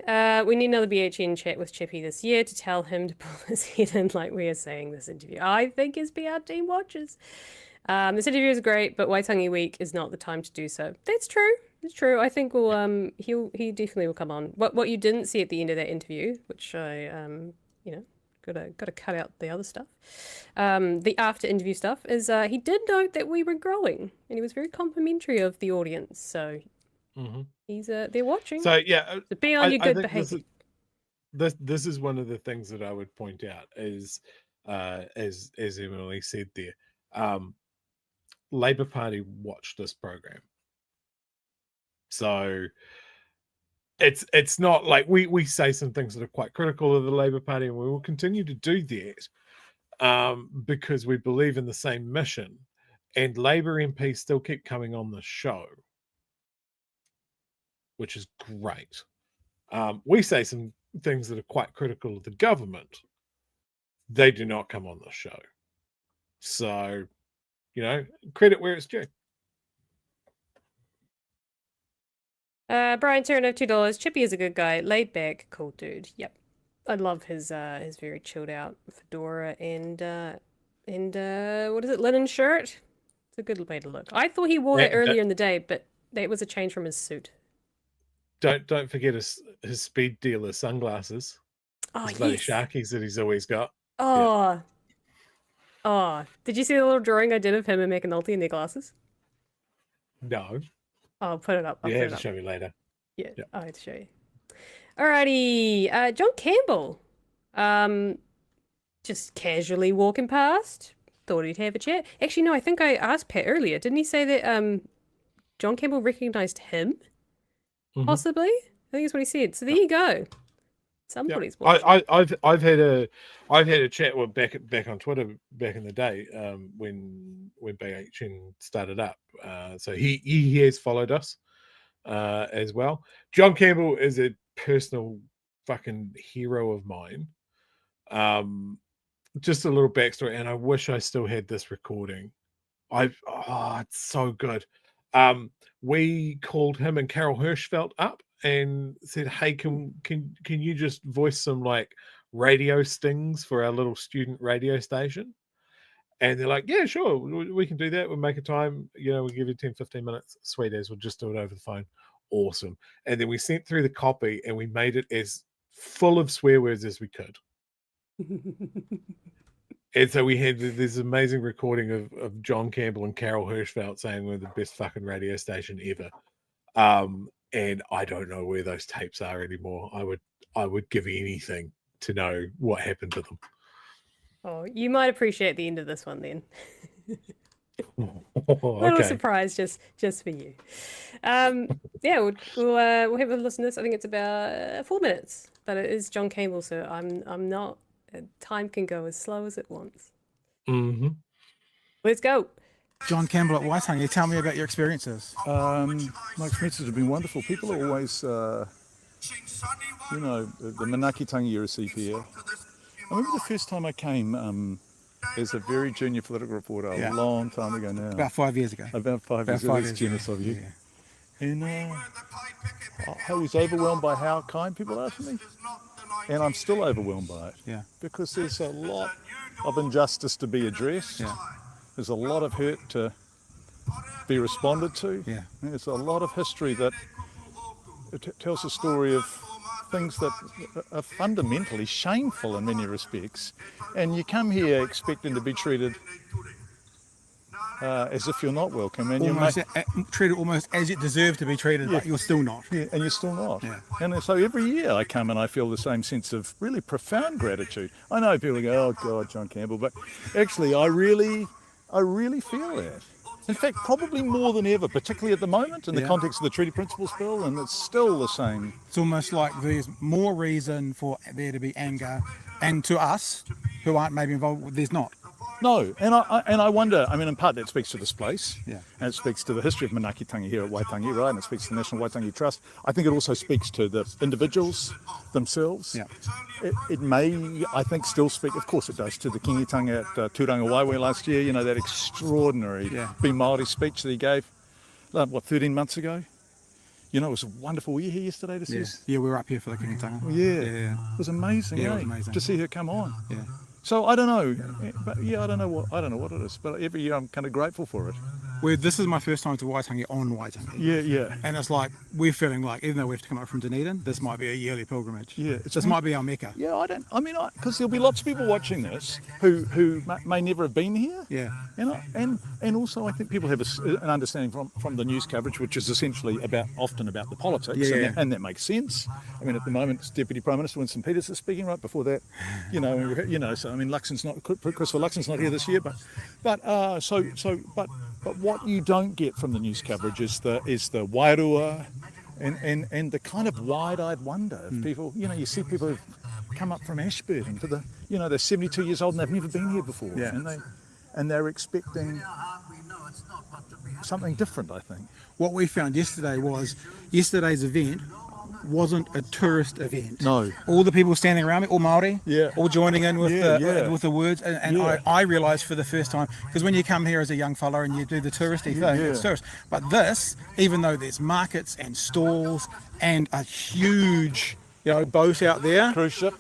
We need another BHN chat with Chippy this year to tell him to pull his head in like we are saying this interview. I think his PR team watches. This interview is great, but Waitangi Week is not the time to do so. That's true. It's true. I think we'll he definitely will come on. What you didn't see at the end of that interview, which I gotta cut out the other stuff. The after interview stuff is he did note that we were growing, and he was very complimentary of the audience. So he's they're watching. So yeah, so be on your good behavior. This is one of the things that I would point out is as Emily said there, Labour Party watched this program. So it's not like we say some things that are quite critical of the Labour Party, and we will continue to do that because we believe in the same mission, and Labour MPs still keep coming on the show, which is great. We say some things that are quite critical of the government. They do not come on the show. So, credit where it's due. Brian Turner, $2. Chippy is a good guy, laid back, cool dude. Yep, I love his very chilled out fedora and what is it, linen shirt? It's a good way to look. I thought he wore it earlier in the day, but that was a change from his suit. Don't forget his speed dealer sunglasses. Oh, his bloody Sharkies that he's always got. Oh, yeah. Oh, did you see the little drawing I did of him and McAnulty in their glasses? No. I'll put it up. You have to show me later. Yeah, I'll have to show you. Alrighty, John Campbell, just casually walking past, thought he'd have a chat. Actually, no, I think I asked Pat earlier. Didn't he say that John Campbell recognised him, Mhm. possibly. I think that's what he said. So there you go. Yeah. Somebody's watching. I've had a chat with back on Twitter back in the day when BHN started up. So he has followed us as well. John Campbell is a personal fucking hero of mine. Just a little backstory, and I wish I still had this recording. It's so good. We called him and Carol Hirschfeld up and said, "Hey, can you just voice some like radio stings for our little student radio station?" And they're like, "Yeah, sure, we can do that. We'll make a time. We'll give you 10, 15 minutes. Sweet as, we'll just do it over the phone." Awesome. And then we sent through the copy and we made it as full of swear words as we could. And so we had this amazing recording of John Campbell and Carol Hirschfeld saying we're the best fucking radio station ever. And I don't know where those tapes are anymore. I would give anything to know what happened to them. Oh, you might appreciate the end of this one then. Little Okay. surprise just for you. Yeah, we'll have a listen to this. I think it's about 4 minutes, but it is John Campbell, so I'm not. Time can go as slow as it wants. Mm-hmm. Let's go. John Campbell at Waitangi, tell me about your experiences. My experiences have been wonderful. People are always, the manakitangi you receive here. I remember the first time I came as a very junior political reporter a long time ago now. About 5 years ago. About 5 years ago. That's generous of you. Yeah. And I was overwhelmed by how kind people are to me. And I'm still overwhelmed by it. Yeah. Because there's a lot of injustice to be addressed. Yeah. There's a lot of hurt to be responded to. Yeah. There's a lot of history that tells a story of things that are fundamentally shameful in many respects. And you come here expecting to be treated as if you're not welcome. And Almost treated almost as it deserved to be treated, but you're still not. Yeah, and you're still not. Yeah. And so every year I come and I feel the same sense of really profound gratitude. I know people go, "Oh God, John Campbell," but actually I really feel that. In fact, probably more than ever, particularly at the moment in the context of the Treaty Principles Bill, and it's still the same. It's almost like there's more reason for there to be anger, and to us who aren't maybe involved, there's not. No, and I wonder, I mean, in part that speaks to this place, Yeah. and it speaks to the history of manakitangi here at Waitangi, right, and it speaks to the National Waitangi Trust. I think it also speaks to the individuals themselves. Yeah. It may, I think, still speak, of course it does, to the kingitanga at Turanga Waiwe last year, that extraordinary Be Māori speech that he gave, 13 months ago? It was wonderful. Were you here yesterday to see us? Yeah, we were up here for the Kingitanga. Yeah. It was amazing, Yeah, it was amazing. to see her come on. Yeah. So I don't know, but I don't know what it is. But every year I'm kind of grateful for it. This is my first time to Waitangi on Waitangi. Yeah. And it's like, we're feeling like, even though we have to come up from Dunedin, this might be a yearly pilgrimage. Yeah, This might be our Mecca. Yeah, because there'll be lots of people watching this who may never have been here. Yeah. And also I think people have an understanding from the news coverage, which is essentially often about the politics, and that makes sense. I mean, at the moment, Deputy Prime Minister Winston Peters is speaking. Right before that, so I mean, Christopher Luxon's not here this year, but what you don't get from the news coverage is the wairua and the kind of wide-eyed wonder of people. You see people who've come up from Ashburton to they're 72 years old and they've never been here before, and they're expecting something different, I think. What we found yesterday was, yesterday's event wasn't a tourist event. No. All the people standing around me, all Māori, all joining in with with the words, and I realised for the first time, because when you come here as a young fella and you do the touristy thing, it's tourist. But this, even though there's markets and stalls and a huge boat out there, Cruise ship.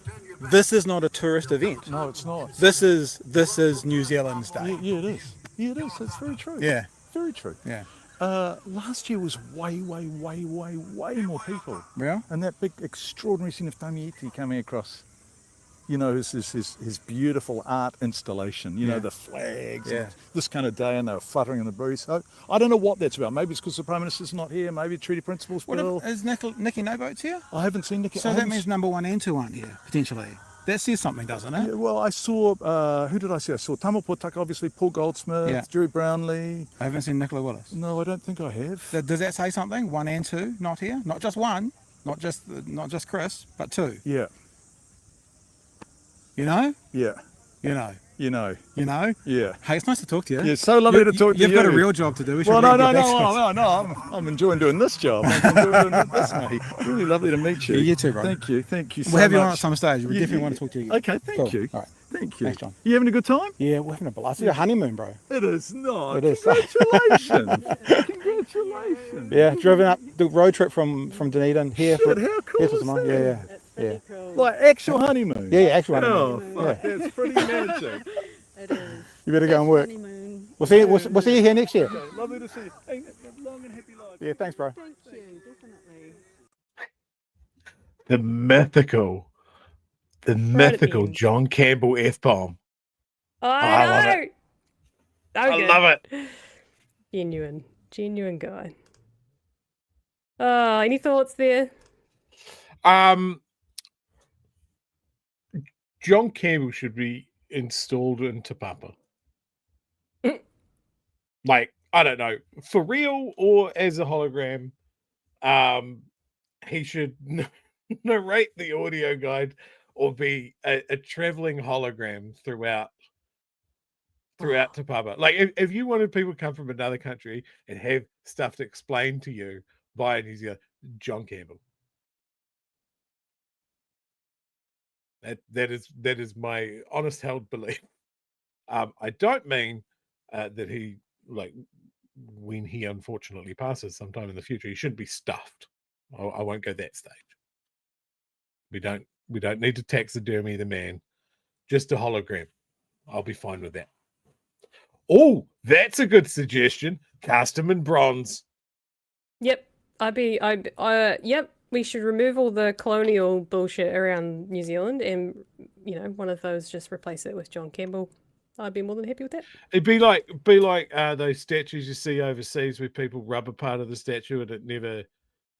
this is not a tourist event. No, it's not. This is New Zealand's day. Yeah, it is. Yeah, it is. That's very true. Yeah. Very true. Yeah. Last year was way more people. Yeah. And that big extraordinary scene of Tamiiti coming across, his beautiful art installation, the flags, and this kind of day, and they were fluttering in the breeze. So I don't know what that's about. Maybe it's because the Prime Minister's not here, maybe Treaty Principles Bill. Is Nikki No Boats here? I haven't seen Nikki. So that means number 1 and 2 aren't here, potentially. That says something, doesn't it? Yeah, well, I saw, who did I see? I saw Tama Potaka, obviously, Paul Goldsmith, Yeah. Jerry Brownlee. I haven't seen Nicola Willis. No, I don't think I have. Does that say something? 1 and 2 not here? Not just one, not just Chris, but 2. Yeah, You know? yeah, You know. you know, You know? yeah. Hey, it's nice to talk to you. Yeah, so lovely to talk to you. You've got a real job to do. We should Well, really no, get back to it. I'm enjoying doing this job. I'm enjoying doing this, mate. Really lovely to meet you. Yeah, you too, bro. Thank you so We'll have you on at much. some stage. We You- definitely you- want to talk to you. Okay, thank Cool. you. All right. Thank you. Thanks, John. You having a good time? Yeah, we're having a blast. It's your honeymoon, bro. It is not. It is. Congratulations. Congratulations. Yeah, driven up the road trip from Dunedin here. Shit, how cool here for is tomorrow. that? Yeah. Like actual honeymoon. Yeah, actual Oh, honeymoon. fuck, that's pretty magic. It is. You better go and work. Honeymoon. We'll see you here next year. Okay, lovely to see you. Hey, long and happy life. Yeah, thanks, bro. Thank you, definitely. The mythical beans. John Campbell F-bomb. I love know. So I good. love it. Genuine guy. Any thoughts there? John Campbell should be installed into Papa. Like, I don't know, for real or as a hologram. He should narrate the audio guide or be a traveling hologram throughout Te Papa. Like, if you wanted people to come from another country and have stuff to explain to you by a New Zealand, John Campbell. That is my honest held belief. I don't mean that he, like, when he unfortunately passes sometime in the future, he shouldn't be stuffed. I won't go that stage. We don't need to taxidermy the man. Just a hologram. I'll be fine with that. Oh, that's a good suggestion. Cast him in bronze. Yep. Yep. We should remove all the colonial bullshit around New Zealand and, one of those, just replace it with John Campbell. I'd be more than happy with that. It'd be like those statues you see overseas where people rub a part of the statue and it never,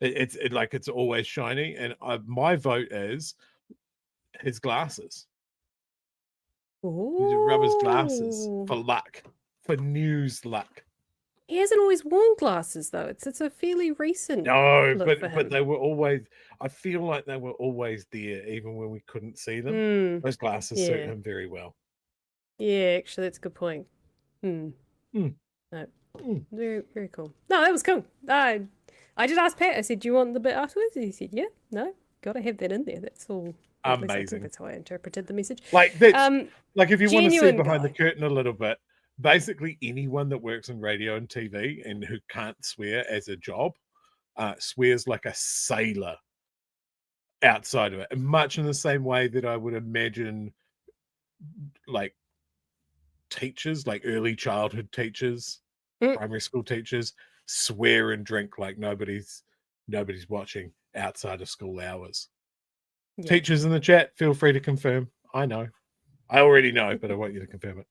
it's always shiny. And my vote is his glasses. Ooh. You just rub his glasses for luck, for news luck. He hasn't always worn glasses though. It's a fairly recent. No, look for him. but they were always. I feel like they were always there, even when we couldn't see them. Those glasses suit Yeah. him very well. Yeah, actually, that's a good point. No. Very, very cool. No, that was cool. I did ask Pat. I said, "Do you want the bit afterwards?" And he said, "Yeah, no, gotta have that in there." That's all. At least I think Amazing. that's how I interpreted the message. Like that's like if you want to see genuine behind the guy. curtain a little bit. Basically, anyone that works in radio and TV and who can't swear as a job swears like a sailor outside of it. And much in the same way that I would imagine, like, teachers, like early childhood teachers, primary school teachers, swear and drink like nobody's watching outside of school hours. Yeah. Teachers in the chat, feel free to confirm. I know. I already know, but I want you to confirm it.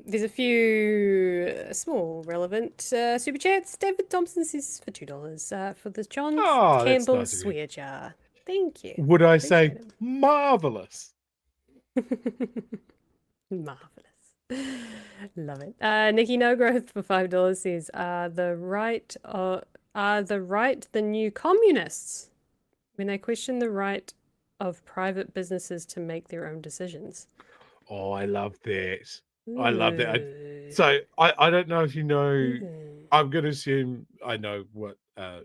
There's a few small relevant super chats. David Thompson says for $2 for the John Oh, that's Campbell nice of you. swear jar. Thank you. Would I say Appreciate marvelous? Marvelous. Love it. Nikki No Growth for $5 says, are the right the new communists when they question the right of private businesses to make their own decisions? Oh, I love that. I love that. Ooh. So I don't know if you know, Ooh. I'm going to assume I know what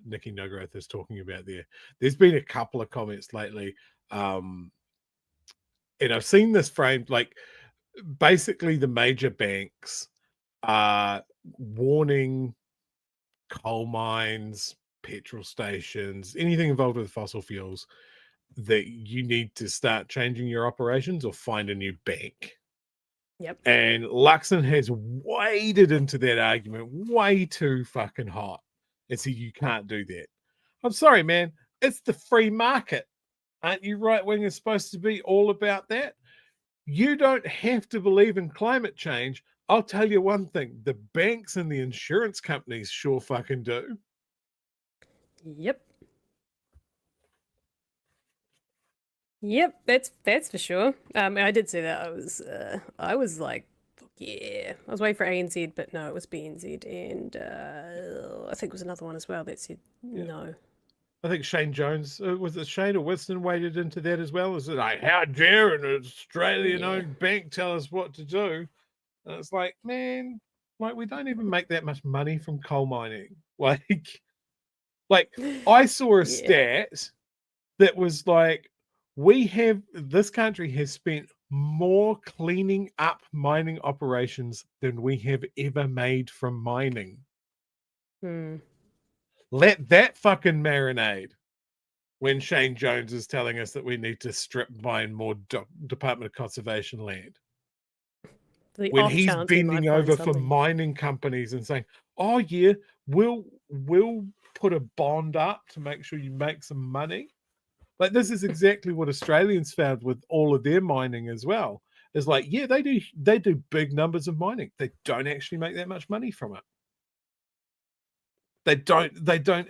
Nikki No Growth is talking about there. There's been a couple of comments lately, and I've seen this framed, like, basically the major banks are warning coal mines, petrol stations, anything involved with fossil fuels, that you need to start changing your operations or find a new bank. Yep. And Luxon has waded into that argument way too fucking hot and said you can't do that. I'm sorry, man. It's the free market. Aren't you right wing is supposed to be all about that? You don't have to believe in climate change. I'll tell you one thing. The banks and the insurance companies sure fucking do. Yep. Yep, that's for sure. I did say that. I was like, fuck yeah. I was waiting for ANZ, but no, it was BNZ, and I think it was another one as well that said Yeah. no. I think Shane Jones, was it Shane or Winston waded into that as well? Is it like, how dare an Australian-owned bank tell us what to do? And it's like, man, like we don't even make that much money from coal mining. Like I saw a stat that was like, this country has spent more cleaning up mining operations than we have ever made from mining. Hmm. Let that fucking marinade when Shane Jones is telling us that we need to strip mine more Department of Conservation land. The When off he's chance we might bending find over for something. mining companies and saying, oh yeah, we'll put a bond up to make sure you make some money. Like this is exactly what Australians found with all of their mining as well. Is like, yeah, they do big numbers of mining. They don't actually make that much money from it. They don't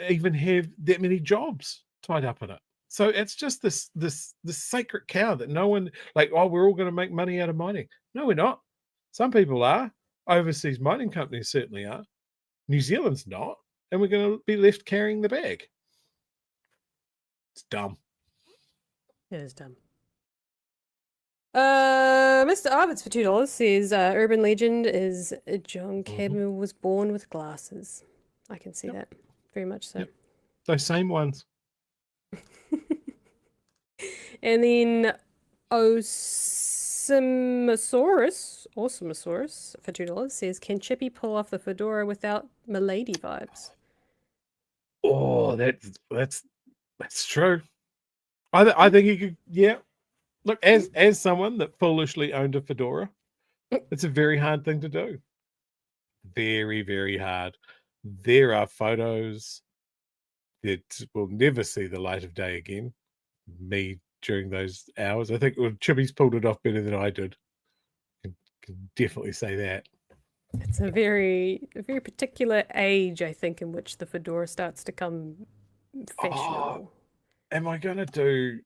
even have that many jobs tied up in it. So it's just this sacred cow that no one, like, oh, we're all going to make money out of mining. No, we're not. Some people are. Overseas mining companies certainly are. New Zealand's not, and we're going to be left carrying the bag. It's dumb. It is dumb. Mr. Arvids for $2 says urban legend is John Campbell was born with glasses. I can see that very much so. Yep. Those same ones. And then Osimasaurus for $2 says, can Chippy pull off the fedora without Milady vibes? Oh, that's true. I think he could. Yeah, look, as someone that foolishly owned a fedora, it's a very hard thing to do. Very, very hard. There are photos that will never see the light of day again. Me during those hours, I think Chippy's pulled it off better than I did. Can definitely say that. It's a very particular age, I think, in which the fedora starts to come fashionable. Am I going to do?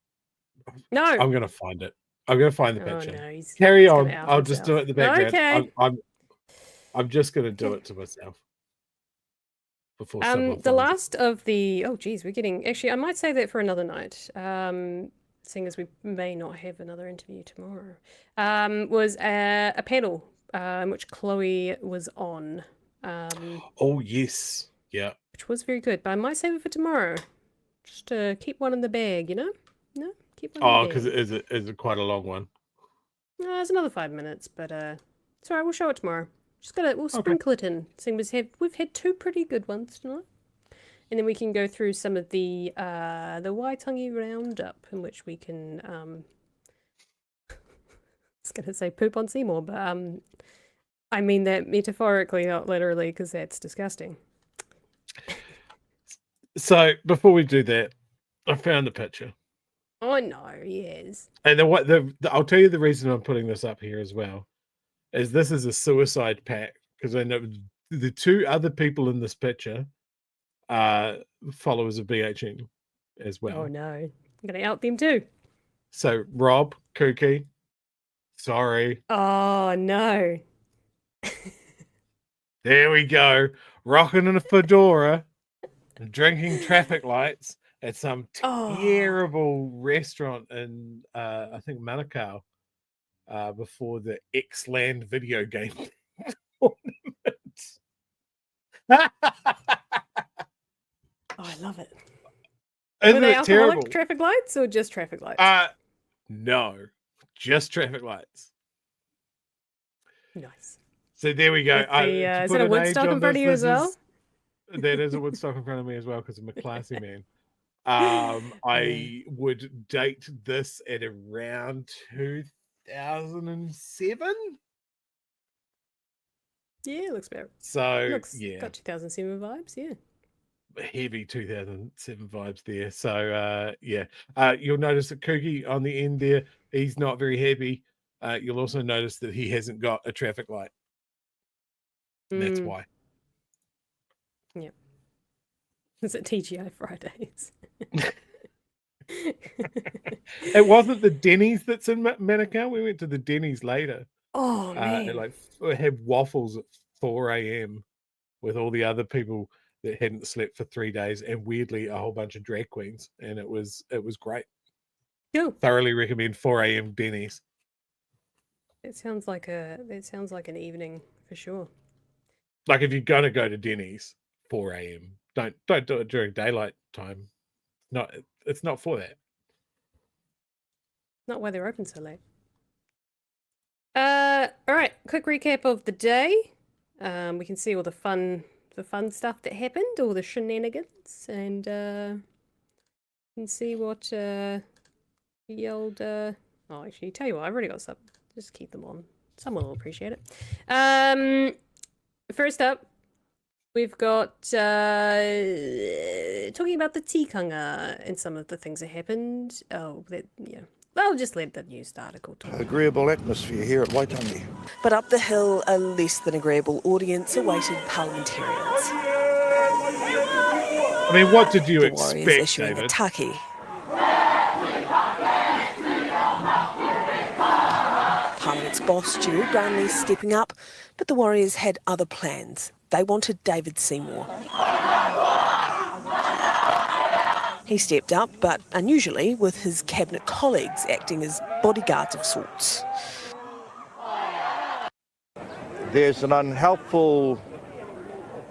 No. I'm going to find it. I'm going to find the Oh picture. no, Carry he's on. gonna out I'll just do it in the background. Okay. I'm just going to do it to myself. Before someone the finds last of the we're getting actually I might say that for another night. Seeing as we may not have another interview tomorrow. Was a panel in which Chloe was on. Oh yes. Yeah. Which was very good, but I might save it for tomorrow. Just to keep one in the bag, you know? No? Keep one in the bag. Because it is quite a long one. No, it's another 5 minutes, but it's alright, we'll show it tomorrow. We'll sprinkle it in. Seeing as we've had two pretty good ones tonight. And then we can go through some of the Waitangi roundup in which we can I was gonna say poop on Seymour, but I mean that metaphorically, not literally, because that's disgusting. So before we do that, I found the picture. Oh no, yes. And I'll tell you the reason I'm putting this up here as well, is this is a suicide pact, because I know the two other people in this picture are followers of BHN as well. Oh no, I'm gonna out them too. So Rob, Kooky, sorry. Oh no. There we go, rocking in a fedora, and drinking traffic lights at some terrible restaurant in I think Manukau before the X-Land video game tournament. I love it. Isn't Were they it terrible? traffic lights or just traffic lights? No, just traffic lights. Nice. So there we go. Is it a Woodstock in front of you as well? That is a Woodstock in front of me as well, because I'm a classy man. I would date this at around 2007. Yeah, looks better. So got 2007 vibes. Yeah. Heavy 2007 vibes there. So you'll notice that Kooky on the end there, he's not very happy. You'll also notice that he hasn't got a traffic light. And that's why. Yeah. Is it TGI Fridays? It wasn't the Denny's that's in Manukau. We went to the Denny's later. Oh And man. had waffles at 4 a.m. with all the other people that hadn't slept for 3 days, and weirdly a whole bunch of drag queens, and it was great. Cool. Thoroughly recommend 4 a.m. Denny's. That sounds like an evening for sure. Like if you're gonna go to Denny's 4 a.m., don't do it during daylight time. It's not for that. Not why they're open so late. All right, quick recap of the day. We can see all the fun stuff that happened, all the shenanigans, and can see what the old. Oh, actually, tell you what, I've already got some. Just keep them on. Someone will appreciate it. First up, we've got talking about the tikanga and some of the things that happened. Oh, yeah. I'll just let the news article talk. Agreeable atmosphere here at Waitangi. But up the hill, a less than agreeable audience awaited parliamentarians. I mean, what did you The Warriors expect, issuing David? a taki. Parliament's boss, Chewie, Brownlee, stepping up, but the Warriors had other plans. They wanted David Seymour. He stepped up, but unusually with his cabinet colleagues acting as bodyguards of sorts. There's an unhelpful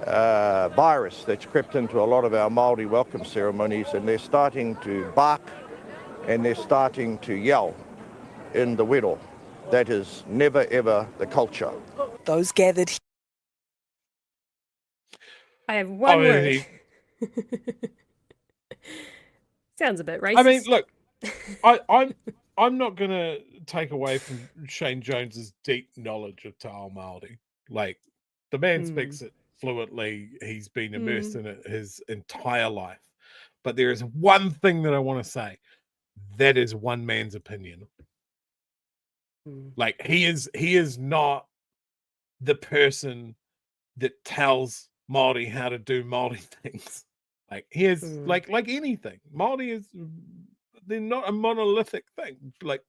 virus that's crept into a lot of our Māori welcome ceremonies, and they're starting to bark and they're starting to yell in the wero. That is never ever the culture. Those gathered. I have one word. Sounds a bit racist. I mean, look, I'm not gonna take away from Shane Jones's deep knowledge of Te Ao Māori. Like, the man speaks it fluently. He's been immersed in it his entire life. But there is one thing that I want to say. That is one man's opinion. Like, he is not the person that tells Māori how to do Māori things. Like, he is like anything. Māori is, they're not a monolithic thing. Like,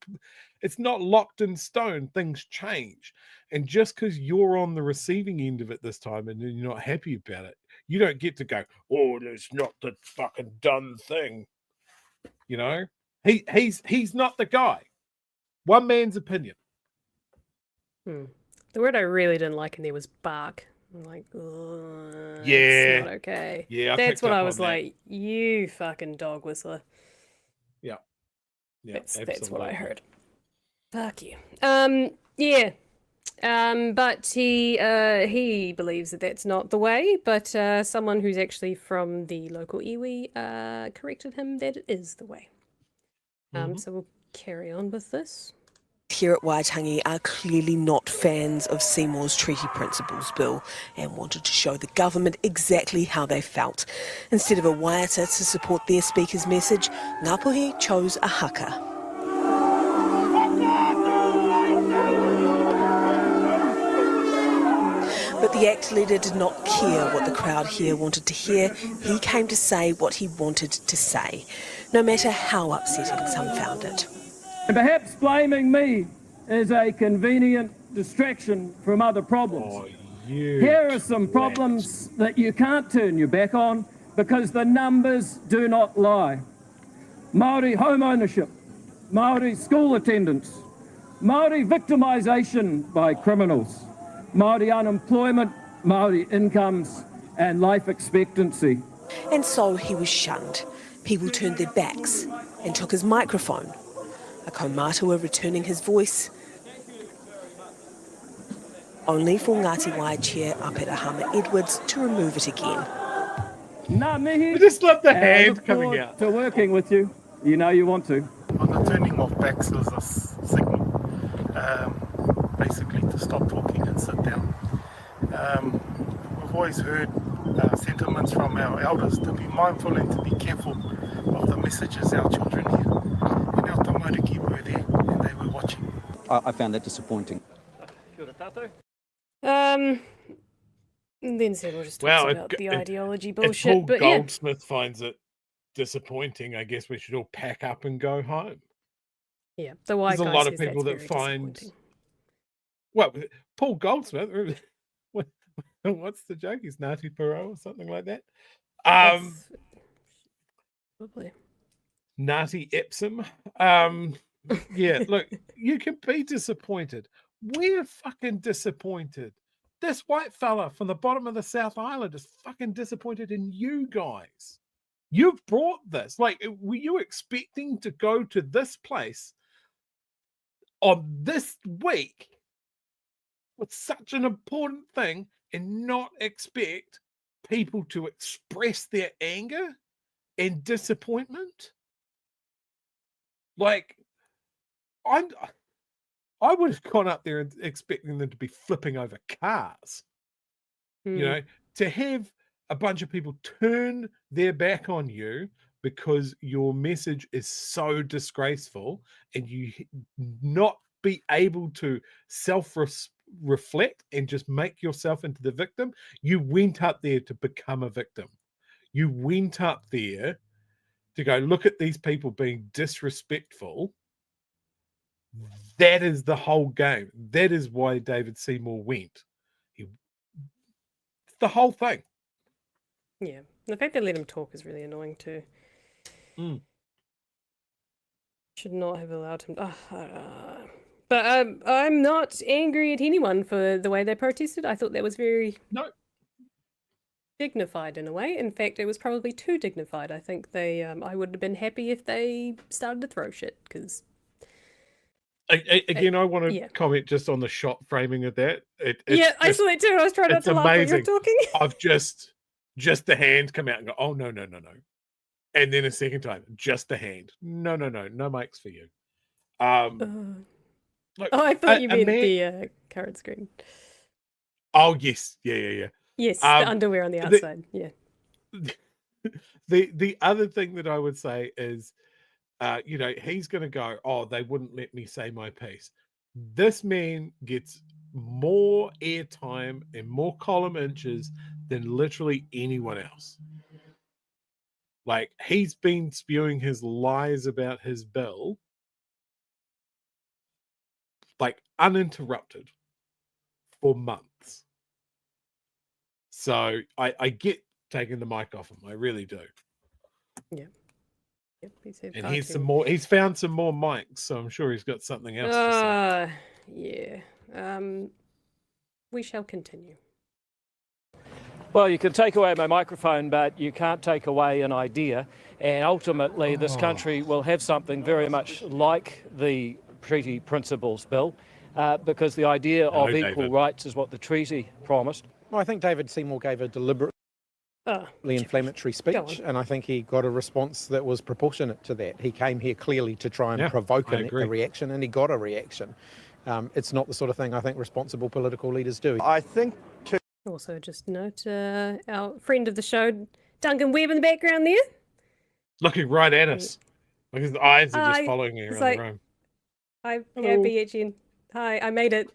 it's not locked in stone. Things change. And just because you're on the receiving end of it this time and you're not happy about it, you don't get to go, oh, it's not the fucking done thing. You know? He's not the guy. One man's opinion. The word I really didn't like in there was bark. I'm like, oh, yeah, it's not okay. Yeah, that's what I was that. like. You fucking dog whistler. Yeah, that's what I heard. Fuck you. Yeah. But he believes that that's not the way. But someone who's actually from the local iwi corrected him that it is the way. So we'll carry on with this. Here at Waitangi are clearly not fans of Seymour's Treaty Principles Bill and wanted to show the government exactly how they felt. Instead of a waiata to support their speaker's message, Ngāpuhi chose a haka. But the ACT leader did not care what the crowd here wanted to hear. He came to say what he wanted to say, no matter how upsetting some found it. And perhaps blaming me is a convenient distraction from other problems. Here are some problems that you can't turn your back on because the numbers do not lie. Māori home ownership, Māori school attendance, Māori victimisation by criminals, Māori unemployment, Māori incomes and life expectancy. And so he was shunned. People turned their backs and took his microphone. A kaumātua returning his voice, only for Ngāti Wai chair Apirahama Edwards to remove it again. Nā mihi. I just love the and hand look coming forward out. To working with you. You know you want to. On the turning off backs was a signal, basically to stop talking and sit down. We've always heard sentiments from our elders to be mindful and to be careful of the messages our children hear. And our tamariki were there and they were watching. I found that disappointing. And then Seymour just talks about the ideology bullshit. If Paul but Goldsmith finds it disappointing, I guess we should all pack up and go home. Yeah, the white There's a guy lot of says people that's that very find. disappointing. Well, Paul Goldsmith, what's the joke? He's Nati Perot or something like that. That's probably. Nati Epsom. Yeah, look, you can be disappointed. We're fucking disappointed. This white fella from the bottom of the South Island is fucking disappointed in you guys. You've brought this. Like, were you expecting to go to this place on this week with such an important thing and not expect people to express their anger and disappointment? Like, I would have gone up there and expecting them to be flipping over cars. You know, to have a bunch of people turn their back on you because your message is so disgraceful, and you not be able to self-reflect and just make yourself into the victim. You went up there to become a victim. You went up there to go, look at these people being disrespectful. That is the whole game. That is why David Seymour went. The whole thing. Yeah, the fact they let him talk is really annoying too. Should not have allowed him. But I'm not angry at anyone for the way they protested. I thought that was very dignified in a way. In fact, it was probably too dignified. I think they. I would have been happy if they started to throw shit because. Again, I want to comment just on the shot framing of that. I saw it too. I was trying not to laugh when you were talking. I've just the hand come out and go, oh, no. And then a second time, just the hand. No mics for you. Look, I thought you meant the current screen. Oh, yes. Yeah. Yes, the underwear on the outside. Yeah. The other thing that I would say is, he's going to go, oh, they wouldn't let me say my piece. This man gets more airtime and more column inches than literally anyone else. Like, he's been spewing his lies about his bill, like, uninterrupted for months. So I get taking the mic off him. I really do. Yeah. Yep, and he's found some more mics, so I'm sure he's got something else to say. Yeah. We shall continue. Well, you can take away my microphone, but you can't take away an idea. And ultimately, this country will have something very much like the Treaty Principles Bill, because the idea of equal rights is what the treaty promised. Well, I think David Seymour gave a deliberately inflammatory speech, and I think he got a response that was proportionate to that. He came here clearly to try and provoke a reaction, and he got a reaction. It's not the sort of thing I think responsible political leaders do. I think also just note our friend of the show, Duncan Webb, in the background there. Looking right at us. Like his eyes are just following me around the room. Hi, BHN. Hi, I made it.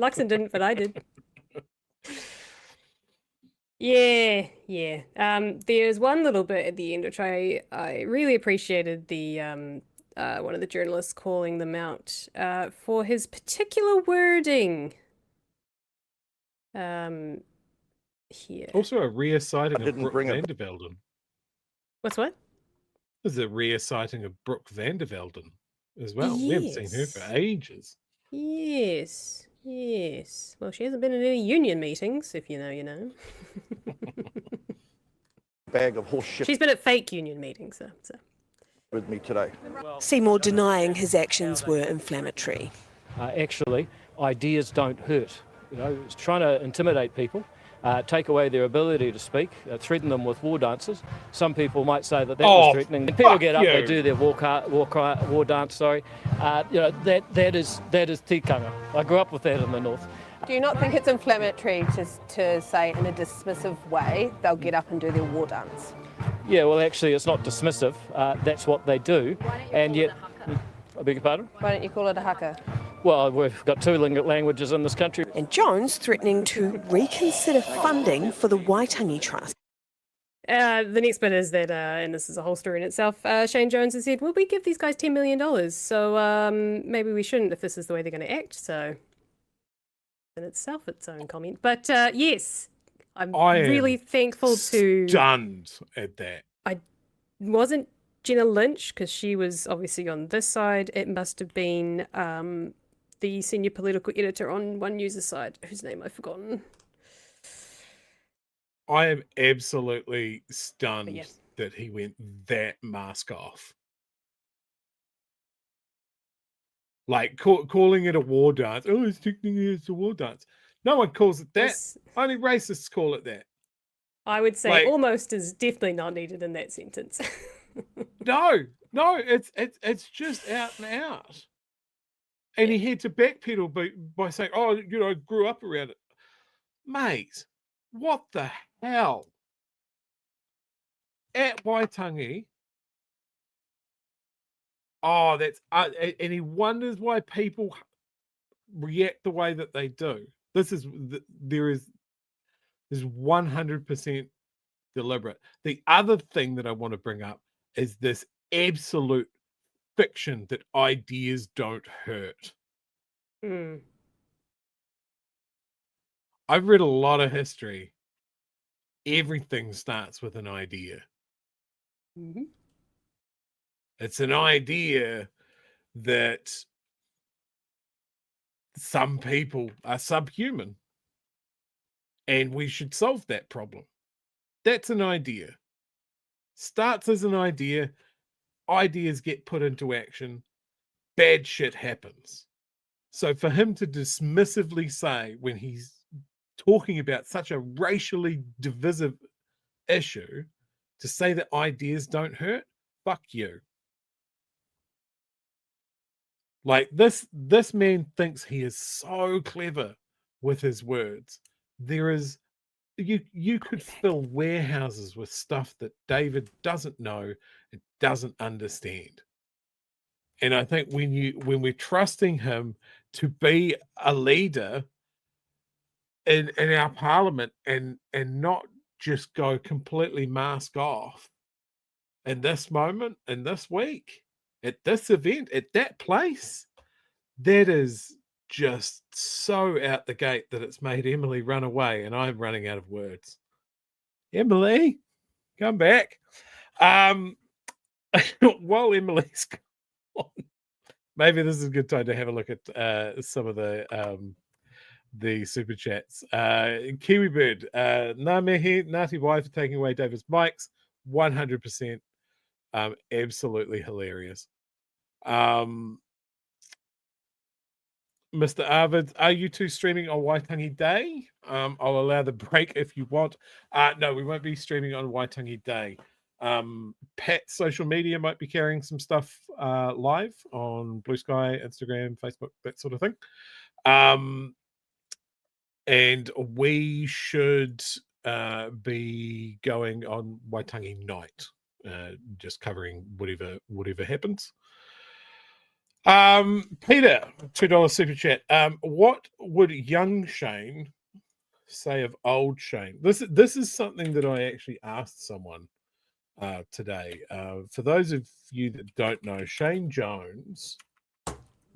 Luxon didn't, but I did. Yeah. There's one little bit at the end which I really appreciated the one of the journalists calling them out for his particular wording. Here. Also a rare sighting of Brooke Vandervelden. What's what? There's a rare sighting of Brooke Vandervelden as well. We haven't seen her for ages. Yes. Well, she hasn't been in any union meetings, if you know, you know. Bag of horse shit. She's been at fake union meetings, so. With me today. Seymour denying his actions were inflammatory. Actually, ideas don't hurt. It's trying to intimidate people, take away their ability to speak, threaten them with war dances. Some people might say that was threatening. When people get up, they do their war dance. That is tikanga. I grew up with that in the north. Do you not think it's inflammatory to say in a dismissive way they'll get up and do their war dance? Yeah, well, actually, it's not dismissive. That's what they do, and yet. I beg your pardon? Why don't you call it a haka? Well, we've got two languages in this country. And Jones threatening to reconsider funding for the Waitangi Trust. The next bit is that, and this is a whole story in itself, Shane Jones has said, well, we give these guys $10 million, so maybe we shouldn't if this is the way they're going to act. So in itself, its own comment. But yes, I'm really thankful to... Stunned at that. Wasn't Jenna Lynch, because she was obviously on this side. It must have been the senior political editor on One News's side, whose name I've forgotten. I am absolutely stunned that he went that mask off. Like calling it a war dance. Oh, it's technically a war dance. No one calls it that. Only racists call it that. I would say almost is definitely not needed in that sentence. No, it's just out and out. And he had to backpedal by saying, "Oh, I grew up around it." Mate, what the hell? At Waitangi. Oh, that's and he wonders why people react the way that they do. This is there's 100% deliberate. The other thing that I want to bring up is this absolute fiction that ideas don't hurt. I've read a lot of history. Everything starts with an idea. It's an idea that some people are subhuman and we should solve that problem. That's an idea. Starts as an idea. Ideas get put into action. Bad shit happens. So for him to dismissively say, when he's talking about such a racially divisive issue, to say that ideas don't hurt, fuck you. Like this man thinks he is so clever with his words. There is, you could fill warehouses with stuff that David doesn't know and doesn't understand. And I think when we're trusting him to be a leader in our parliament and not just go completely mask off in this moment, in this week, at this event, at that place, that is just so out the gate that it's made Emily run away, and I'm running out of words. Emily, come back. While Emily's gone, maybe this is a good time to have a look at some of the super chats. Kiwi Bird, Namehe, Nati Y for taking away David's mics, 100%. Absolutely hilarious. Mr. Arvid, are you two streaming on Waitangi Day? I'll allow the break if you want. No, we won't be streaming on Waitangi Day. Pat's social media might be carrying some stuff live on Blue Sky, Instagram, Facebook, that sort of thing. And we should be going on Waitangi night, just covering whatever happens. Peter, $2 super chat. What would young Shane say of old Shane? This is something that I actually asked someone today. For those of you that don't know, Shane Jones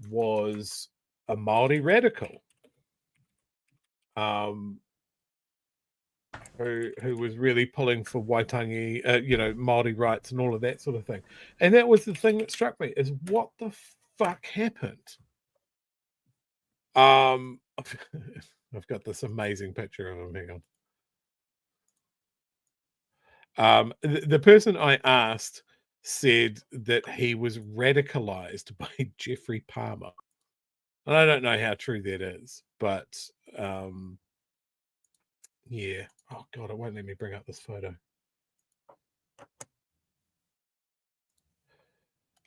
was a Māori radical who was really pulling for Waitangi, Māori rights and all of that sort of thing. And that was the thing that struck me, is what the fuck happened? I've got this amazing picture of him. Hang on. The person I asked said that he was radicalized by Jeffrey Palmer. And I don't know how true that is, but yeah. Oh God, it won't let me bring up this photo.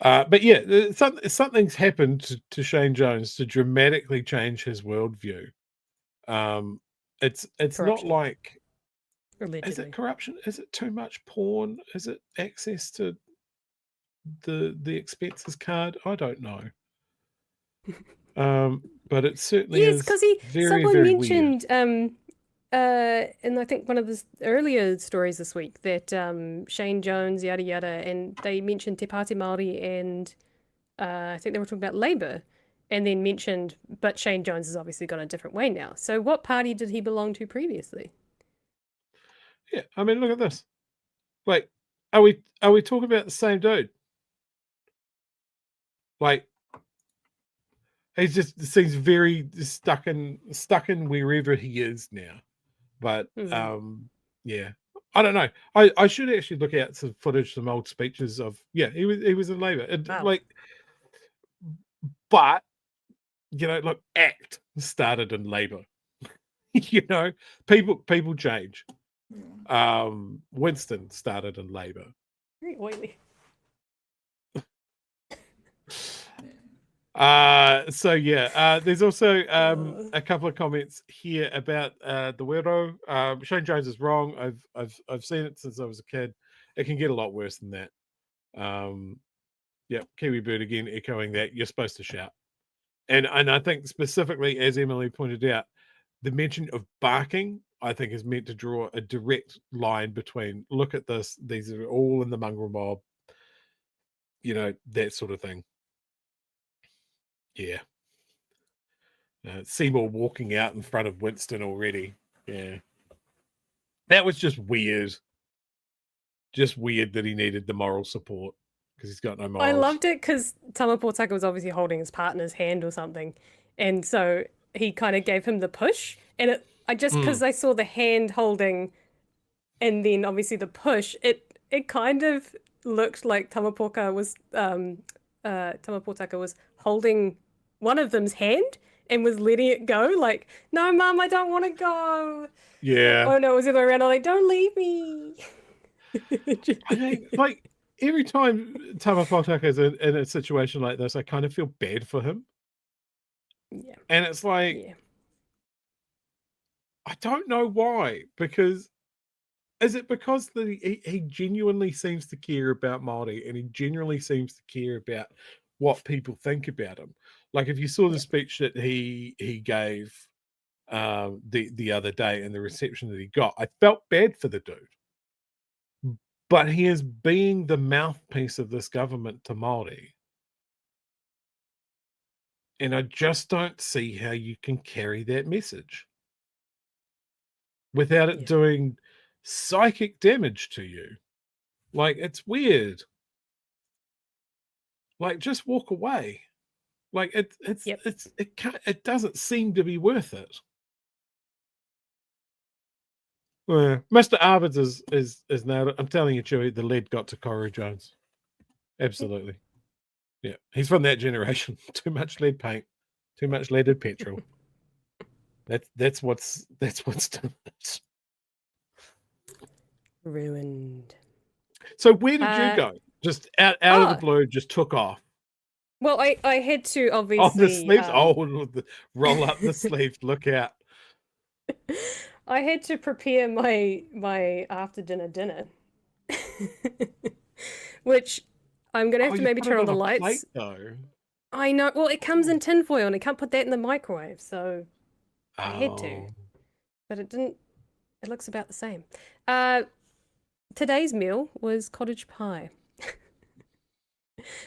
But yeah, something's happened to Shane Jones to dramatically change his worldview. It's corruption. Not like, allegedly. Is it corruption? Is it too much porn? Is it access to the expenses card? I don't know. But it certainly is. Yes, because someone mentioned and I think one of the earlier stories this week that Shane Jones, yada yada, and they mentioned Te Pāti Māori and I think they were talking about Labour, and then mentioned, but Shane Jones has obviously gone a different way now. So what party did he belong to previously? Yeah, I mean, look at this. Like, are we talking about the same dude? Like, he just seems very stuck in wherever he is now. But yeah, I don't know. I should actually look out some footage, some old speeches of he was in Labour. Wow. Like, but look, ACT started in Labour. People change. Winston started in Labour. Very oily. So yeah, there's also a couple of comments here about the Wero. Shane Jones is wrong. I've seen it since I was a kid. It can get a lot worse than that. Yeah, Kiwi Bird again echoing that. You're supposed to shout. And I think specifically, as Emily pointed out, the mention of barking, I think, is meant to draw a direct line between, look at this, these are all in the mongrel mob, that sort of thing. Yeah. Seymour walking out in front of Winston already. Yeah. That was just weird. Just weird that he needed the moral support because he's got no morals. I loved it because Tama Portaka was obviously holding his partner's hand or something. And so he kind of gave him the push. And because I saw the hand holding and then obviously the push, it kind of looked like Tama Portaka was holding one of them's hand and was letting it go. Like, no, Mum, I don't want to go. Yeah. Oh no, it was the other way around. I'm like, don't leave me. I mean, like, every time Tama Portaka is in a situation like this, I kind of feel bad for him. Yeah. And it's like, I don't know why, because is it because he genuinely seems to care about Māori and he genuinely seems to care about what people think about him? Like, if you saw the speech that he gave the other day and the reception that he got, I felt bad for the dude. But he is being the mouthpiece of this government to Māori. And I just don't see how you can carry that message without it doing psychic damage to you. Like, it's weird. Like, just walk away. Like, it doesn't seem to be worth it. Well, Mr. Arvids is now. I'm telling you, Chewie, the lead got to Corey Jones. Absolutely. Yeah, he's from that generation. Too much lead paint, too much leaded petrol. That's what's done it. Ruined. So where did you go? Just out of the blue, just took off. Well, I had to obviously. Oh, the sleeves. Roll up the sleeves. Look out. I had to prepare my after dinner, which I'm gonna have to maybe turn on the lights. Plate, though. I know. Well, it comes in tinfoil, and I can't put that in the microwave, so I had to. But it didn't. It looks about the same. Today's meal was cottage pie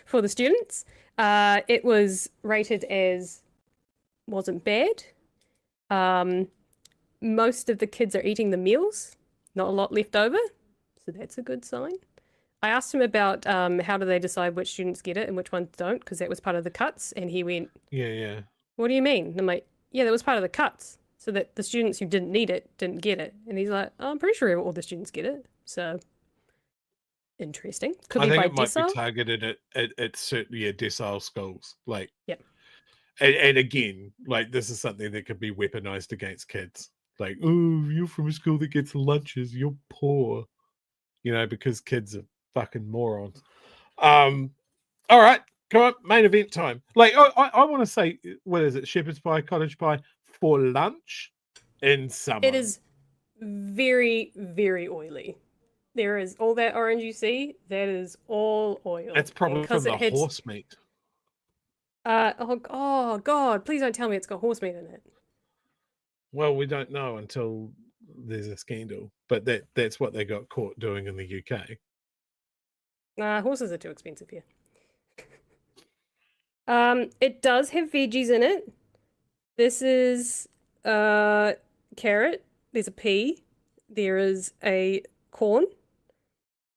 for the students. It was rated as wasn't bad. Most of the kids are eating the meals, not a lot left over, so that's a good sign. I asked him about how do they decide which students get it and which ones don't, because that was part of the cuts, and he went, Yeah. What do you mean? And I'm like, yeah, that was part of the cuts, so that the students who didn't need it didn't get it. And he's like, I'm pretty sure all the students get it, so interesting. Could be by it might decile. be targeted at certain decile schools. Like, yep. And again, like, this is something that could be weaponized against kids. Like, oh, you're from a school that gets lunches, you're poor. Because kids are fucking morons. All right, come on, main event time. Like, I want to say, what is it? Shepherd's pie, cottage pie for lunch in summer. It is very, very oily. There is all that orange you see, that is all oil. That's probably from the horse meat. Oh God, please don't tell me it's got horse meat in it. Well, we don't know until there's a scandal. But that's what they got caught doing in the UK. Horses are too expensive here. It does have veggies in it. This is carrot. There's a pea. There is a corn.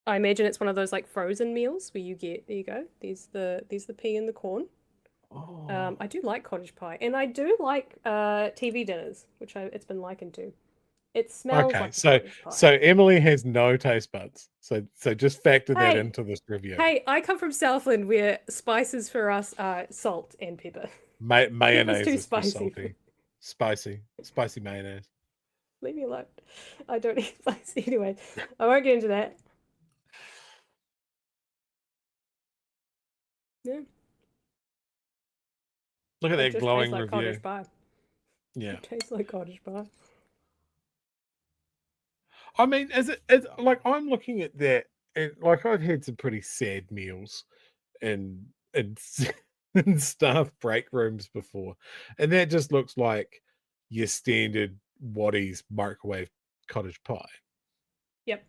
I imagine it's one of those like frozen meals where you get, there you go. There's the pea and the corn. Oh. I do like cottage pie, and I do like TV dinners, which it's been likened to. It smells Okay, like a so cottage pie. so Emily has no taste buds. So just factor that Hey, into this review. Hey, I come from Southland where spices for us are salt and pepper. Mayonnaise too is for spicy. salty. Spicy mayonnaise. Leave me alone. I don't eat spicy anyway. I won't get into that. Yeah. Look at It that just glowing tastes like review. cottage pie. Yeah. It tastes like cottage pie. I mean, is it like I'm looking at that, and like I've had some pretty sad meals in in staff break rooms before, and that just looks like your standard Waddy's microwave cottage pie, Yep.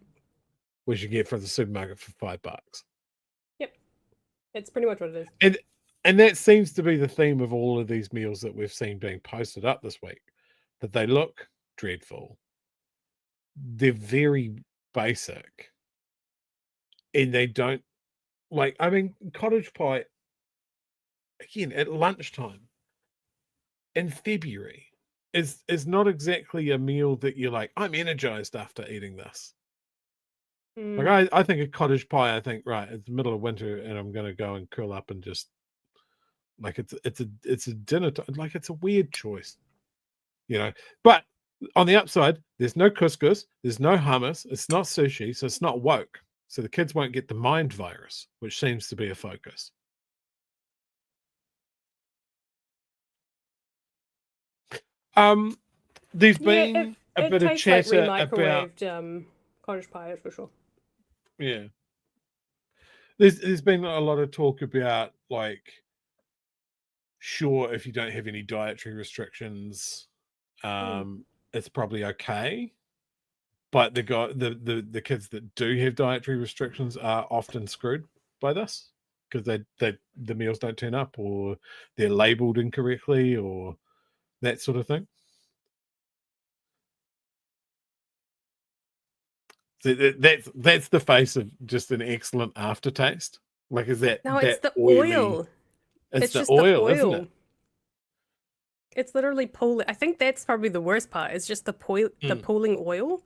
which you get from the supermarket for $5. Yep. It's pretty much what it is. And that seems to be the theme of all of these meals that we've seen being posted up this week, that they look dreadful. They're very basic, and they don't like. I mean, cottage pie again at lunchtime in February is not exactly a meal that you're like, I'm energized after eating this. Like I think a cottage pie. I think right, it's the middle of winter, and I'm gonna go and curl up and just like it's a dinner time. Like it's a weird choice, you know. But on the upside, there's no couscous, there's no hummus, it's not sushi, so it's not woke. So the kids won't get the mind virus, which seems to be a focus. There's been a bit of chatter like about microwaved cottage pie, that's for sure. yeah. There's been a lot of talk about like, sure, if you don't have any dietary restrictions, it's probably okay. But the kids that do have dietary restrictions are often screwed by this because the meals don't turn up, or they're labeled incorrectly, or that sort of thing. So that's the face of just an excellent aftertaste. Like, is that No, that it's the oily, oil. It's the just oil, the isn't oil. it? It's literally pooling. I think that's probably the worst part. It's just the pooling oil.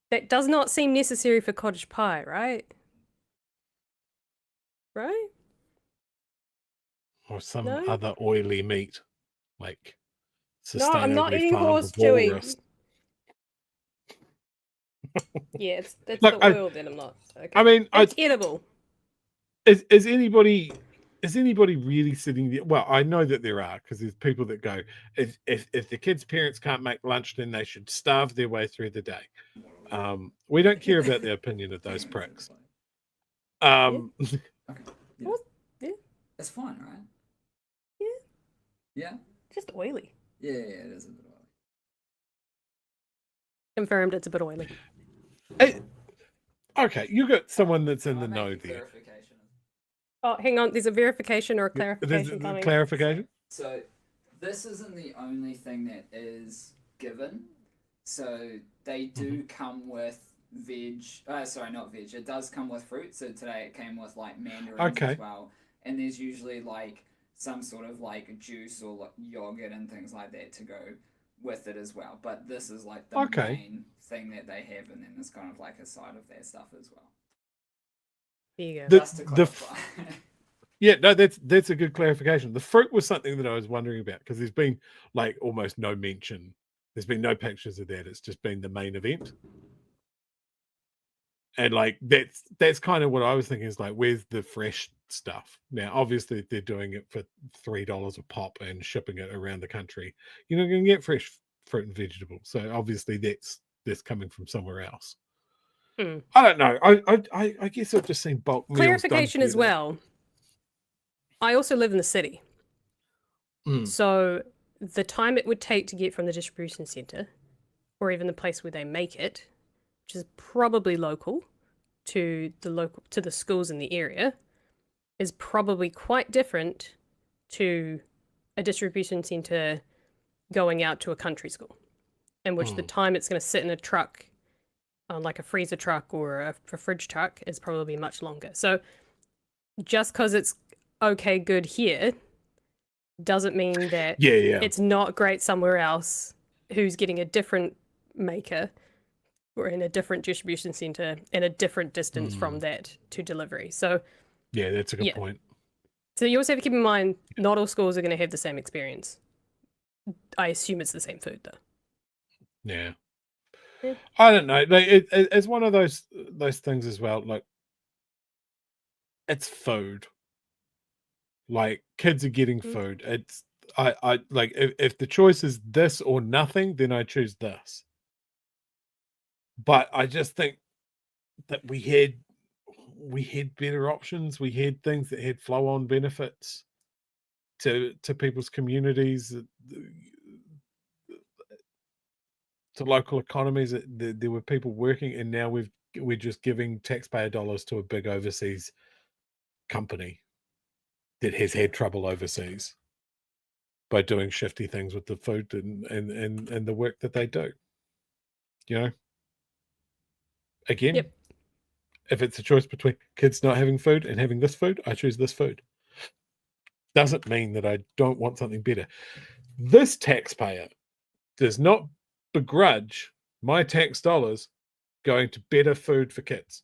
That does not seem necessary for cottage pie, right? Right? Or some No? other oily meat, like No, I'm not sustainably eating farmed horse, Chewie. walrus. Yeah, it's Look, the oil that I'm not. Okay. I mean, it's edible. Is anybody really sitting there? Well, I know that there are, because there's people that go, if the kids' parents can't make lunch, then they should starve their way through the day. We don't care about the opinion of those pricks. Okay. Yeah. Yeah. It's fine, right? Yeah. Yeah? Just oily. Yeah, it is a bit oily. Confirmed, it's a bit oily. Okay, you got someone that's in the know there. Oh, hang on. There's a verification or a clarification coming. Clarification? So, this isn't the only thing that is given. So, they do come with veg. Sorry, not veg. It does come with fruit. So, today it came with like mandarins as well. And there's usually like some sort of like juice or like yogurt and things like that to go with it as well. But this is like the main thing that they have, and then there's kind of like a side of that stuff as well. There you go. Just to clarify. Yeah, no, that's a good clarification. The fruit was something that I was wondering about, because there's been like almost no mention. There's been no pictures of that. It's just been the main event. And like that's kind of what I was thinking, is like, where's the fresh stuff? Now, obviously, they're doing it for $3 a pop and shipping it around the country. You're not going to get fresh fruit and vegetables. So obviously, that's coming from somewhere else. I don't know. I guess I've just seen bulk meals. Clarification as well. I also live in the city. So the time it would take to get from the distribution centre or even the place where they make it, which is probably local to the schools in the area, is probably quite different to a distribution centre going out to a country school, in which the time it's going to sit in a truck, like a freezer truck or a fridge truck, is probably much longer. So just because it's okay good here doesn't mean that it's not great somewhere else who's getting a different maker or in a different distribution centre and a different distance from that to delivery. So yeah, that's a good point. So you also have to keep in mind, not all schools are going to have the same experience. I assume it's the same food, though. Yeah. Yeah. I don't know. Like, it's one of those things as well. Like, it's food. Like, kids are getting food. It's I like if the choice is this or nothing, then I choose this. But I just think that we had better options. We had things that had flow-on benefits to people's communities, to local economies. There were people working, and now we're just giving taxpayer dollars to a big overseas company that has had trouble overseas by doing shifty things with the food and the work that they do. You know, again, if it's a choice between kids not having food and having this food, I choose this food. Doesn't mean that I don't want something better. This taxpayer does not begrudge my tax dollars going to better food for kids.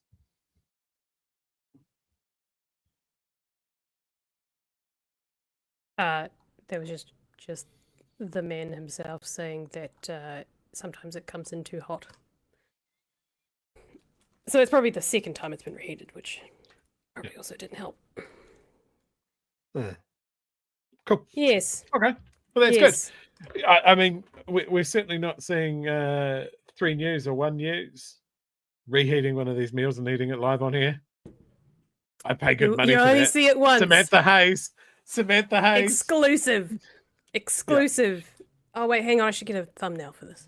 There was just the man himself saying that sometimes it comes in too hot. So it's probably the second time it's been reheated, which probably also didn't help. Cool. Yes. Okay. Well, that's good. I mean, we're certainly not seeing 3 News or 1 News reheating one of these meals and eating it live on here. I pay good money you for only that. see it once. Samantha Hayes. Exclusive. Oh wait, hang on. I should get a thumbnail for this.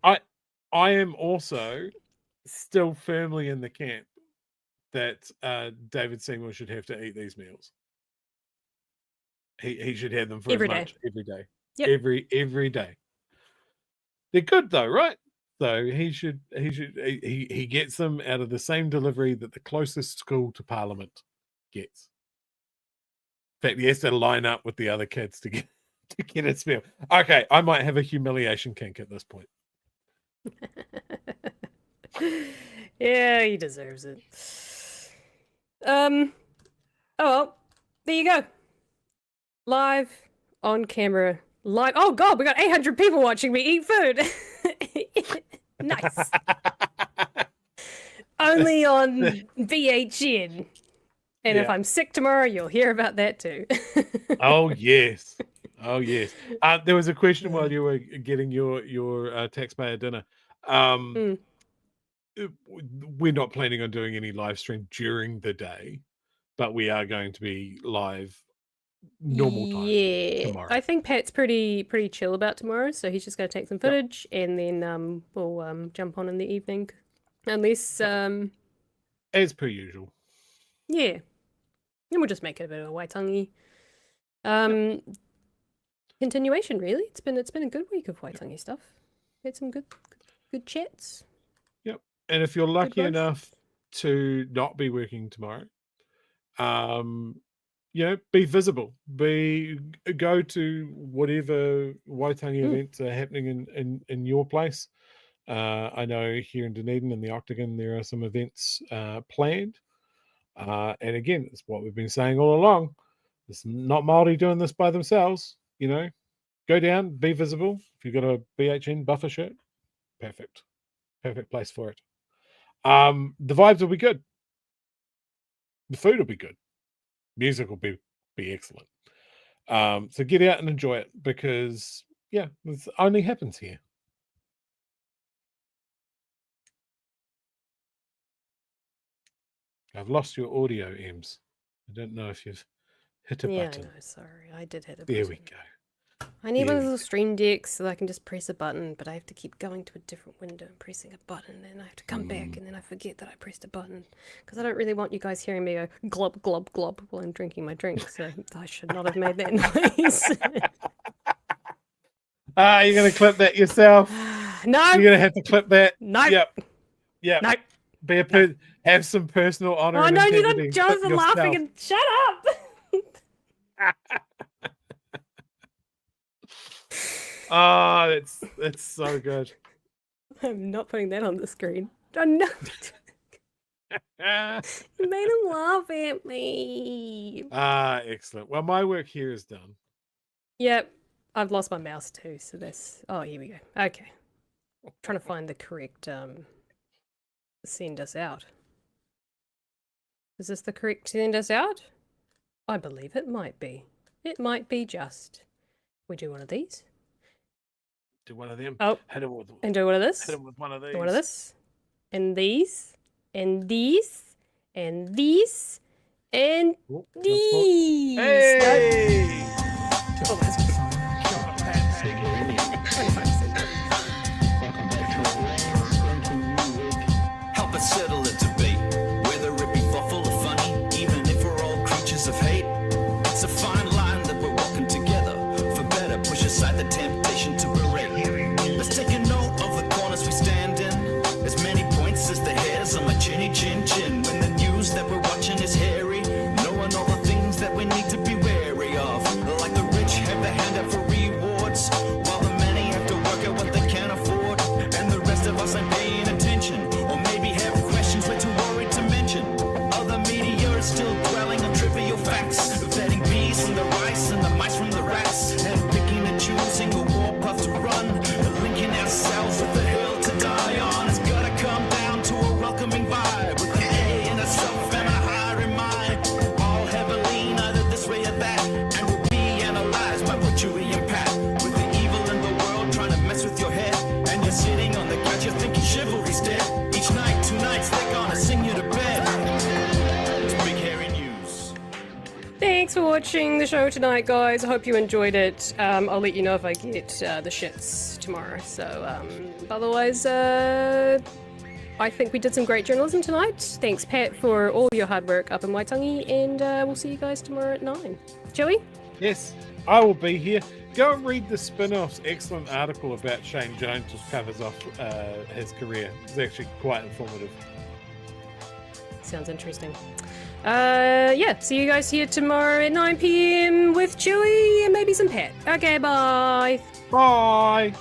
I am also still firmly in the camp that David Seymour should have to eat these meals. He should have them for every his lunch day. every day. Yep. Every day. They're good though, right? So he gets them out of the same delivery that the closest school to Parliament gets. In fact, he has to line up with the other kids to get his meal. Okay, I might have a humiliation kink at this point. Yeah, he deserves it. Oh well, there you go. Live on camera. Live. Oh god, we got 800 people watching me eat food. Nice. Only on VHN. And if I'm sick tomorrow, you'll hear about that too. Oh yes. Oh yes. There was a question while you were getting your taxpayer dinner. We're not planning on doing any live stream during the day, but we are going to be live normal time tomorrow. I think Pat's pretty chill about tomorrow, so he's just going to take some footage and then we'll jump on in the evening, unless as per usual. Yeah, and we'll just make it a bit of a Waitangi continuation. Really, it's been a good week of Waitangi stuff. We had some good chats. Yep, and if you're lucky enough to not be working tomorrow, be visible. Go to whatever Waitangi events are happening in your place. I know here in Dunedin in the Octagon there are some events planned. And again, it's what we've been saying all along. It's not Māori doing this by themselves. Go down, be visible. If you've got a BHN buffer shirt, perfect place for it. The vibes will be good. The food will be good. Music will be excellent. So get out and enjoy it because this only happens here. I've lost your audio, Ems. I don't know if you've hit a button. Yeah, no, sorry. I did hit a button. There we go. I need one of Yeah. those little stream decks so that I can just press a button, but I have to keep going to a different window and pressing a button, and then I have to come back, and then I forget that I pressed a button. Because I don't really want you guys hearing me go glub, glub, glub while I'm drinking my drink, so I should not have made that noise. You're going to clip that yourself? No! You're going to have to clip that? No! Yep. Yep. No! Be a have some personal honor. Oh and no, you got integrity. Clip Jonathan laughing yourself. and shut up! Oh, that's so good. I'm not putting that on the screen. Oh no! You made him laugh at me. Excellent. Well, my work here is done. Yep, I've lost my mouse too, so that's... Oh, here we go. Okay. Trying to find the correct, send us out. Is this the correct send us out? I believe it might be. It might be just... We do one of these. Do one of them. Oh, Hit him with, and do one of this. hit him with one of these. Do one of this. And these. And these. And these. And Oh, these. Hey! Oh, that's good. Help us settle a debate, whether it be thoughtful or funny, even if we're all creatures of hate. It's a fine line that we're walking together. For better, push aside the temptation to berate. Let's take a note of the corners we stand in. As many points as the hairs on my chinny chin chin. When the news that we're watching is hairy, knowing all the things that we need to be wary of. Like the rich have the hand out for rewards, while the many have to work out what they can afford. And the rest of us ain't paying attention, or maybe have questions we're too worried to mention. Other media is still dwelling on trivial facts, vetting bees from the rice and the mice from the rats, and picking and choosing a war path to run, and linking ourselves with the hill to die on. It's gotta come down to a welcoming vibe, with an A in a self and a higher in mind. All heavily, neither this way or that, and will be analyzed by what Chewie and Pat. With the evil in the world trying to mess with your head, and you're sitting on the couch, you're thinking chivalry's dead. Each night, 2 nights, they're gonna sing you to bed. It's Big Hairy News. Thanks for watching the show tonight, guys. I hope you enjoyed it. I'll let you know if I get the shits tomorrow. So, otherwise, I think we did some great journalism tonight. Thanks, Pat, for all your hard work up in Waitangi, and we'll see you guys tomorrow at 9. Joey? Yes, I will be here. Go and read the Spin-Off's excellent article about Shane Jones, which covers off his career. It's actually quite informative. Sounds interesting. Yeah, see you guys here tomorrow at 9 PM with Chewie and maybe some Pat. Okay, bye. Bye.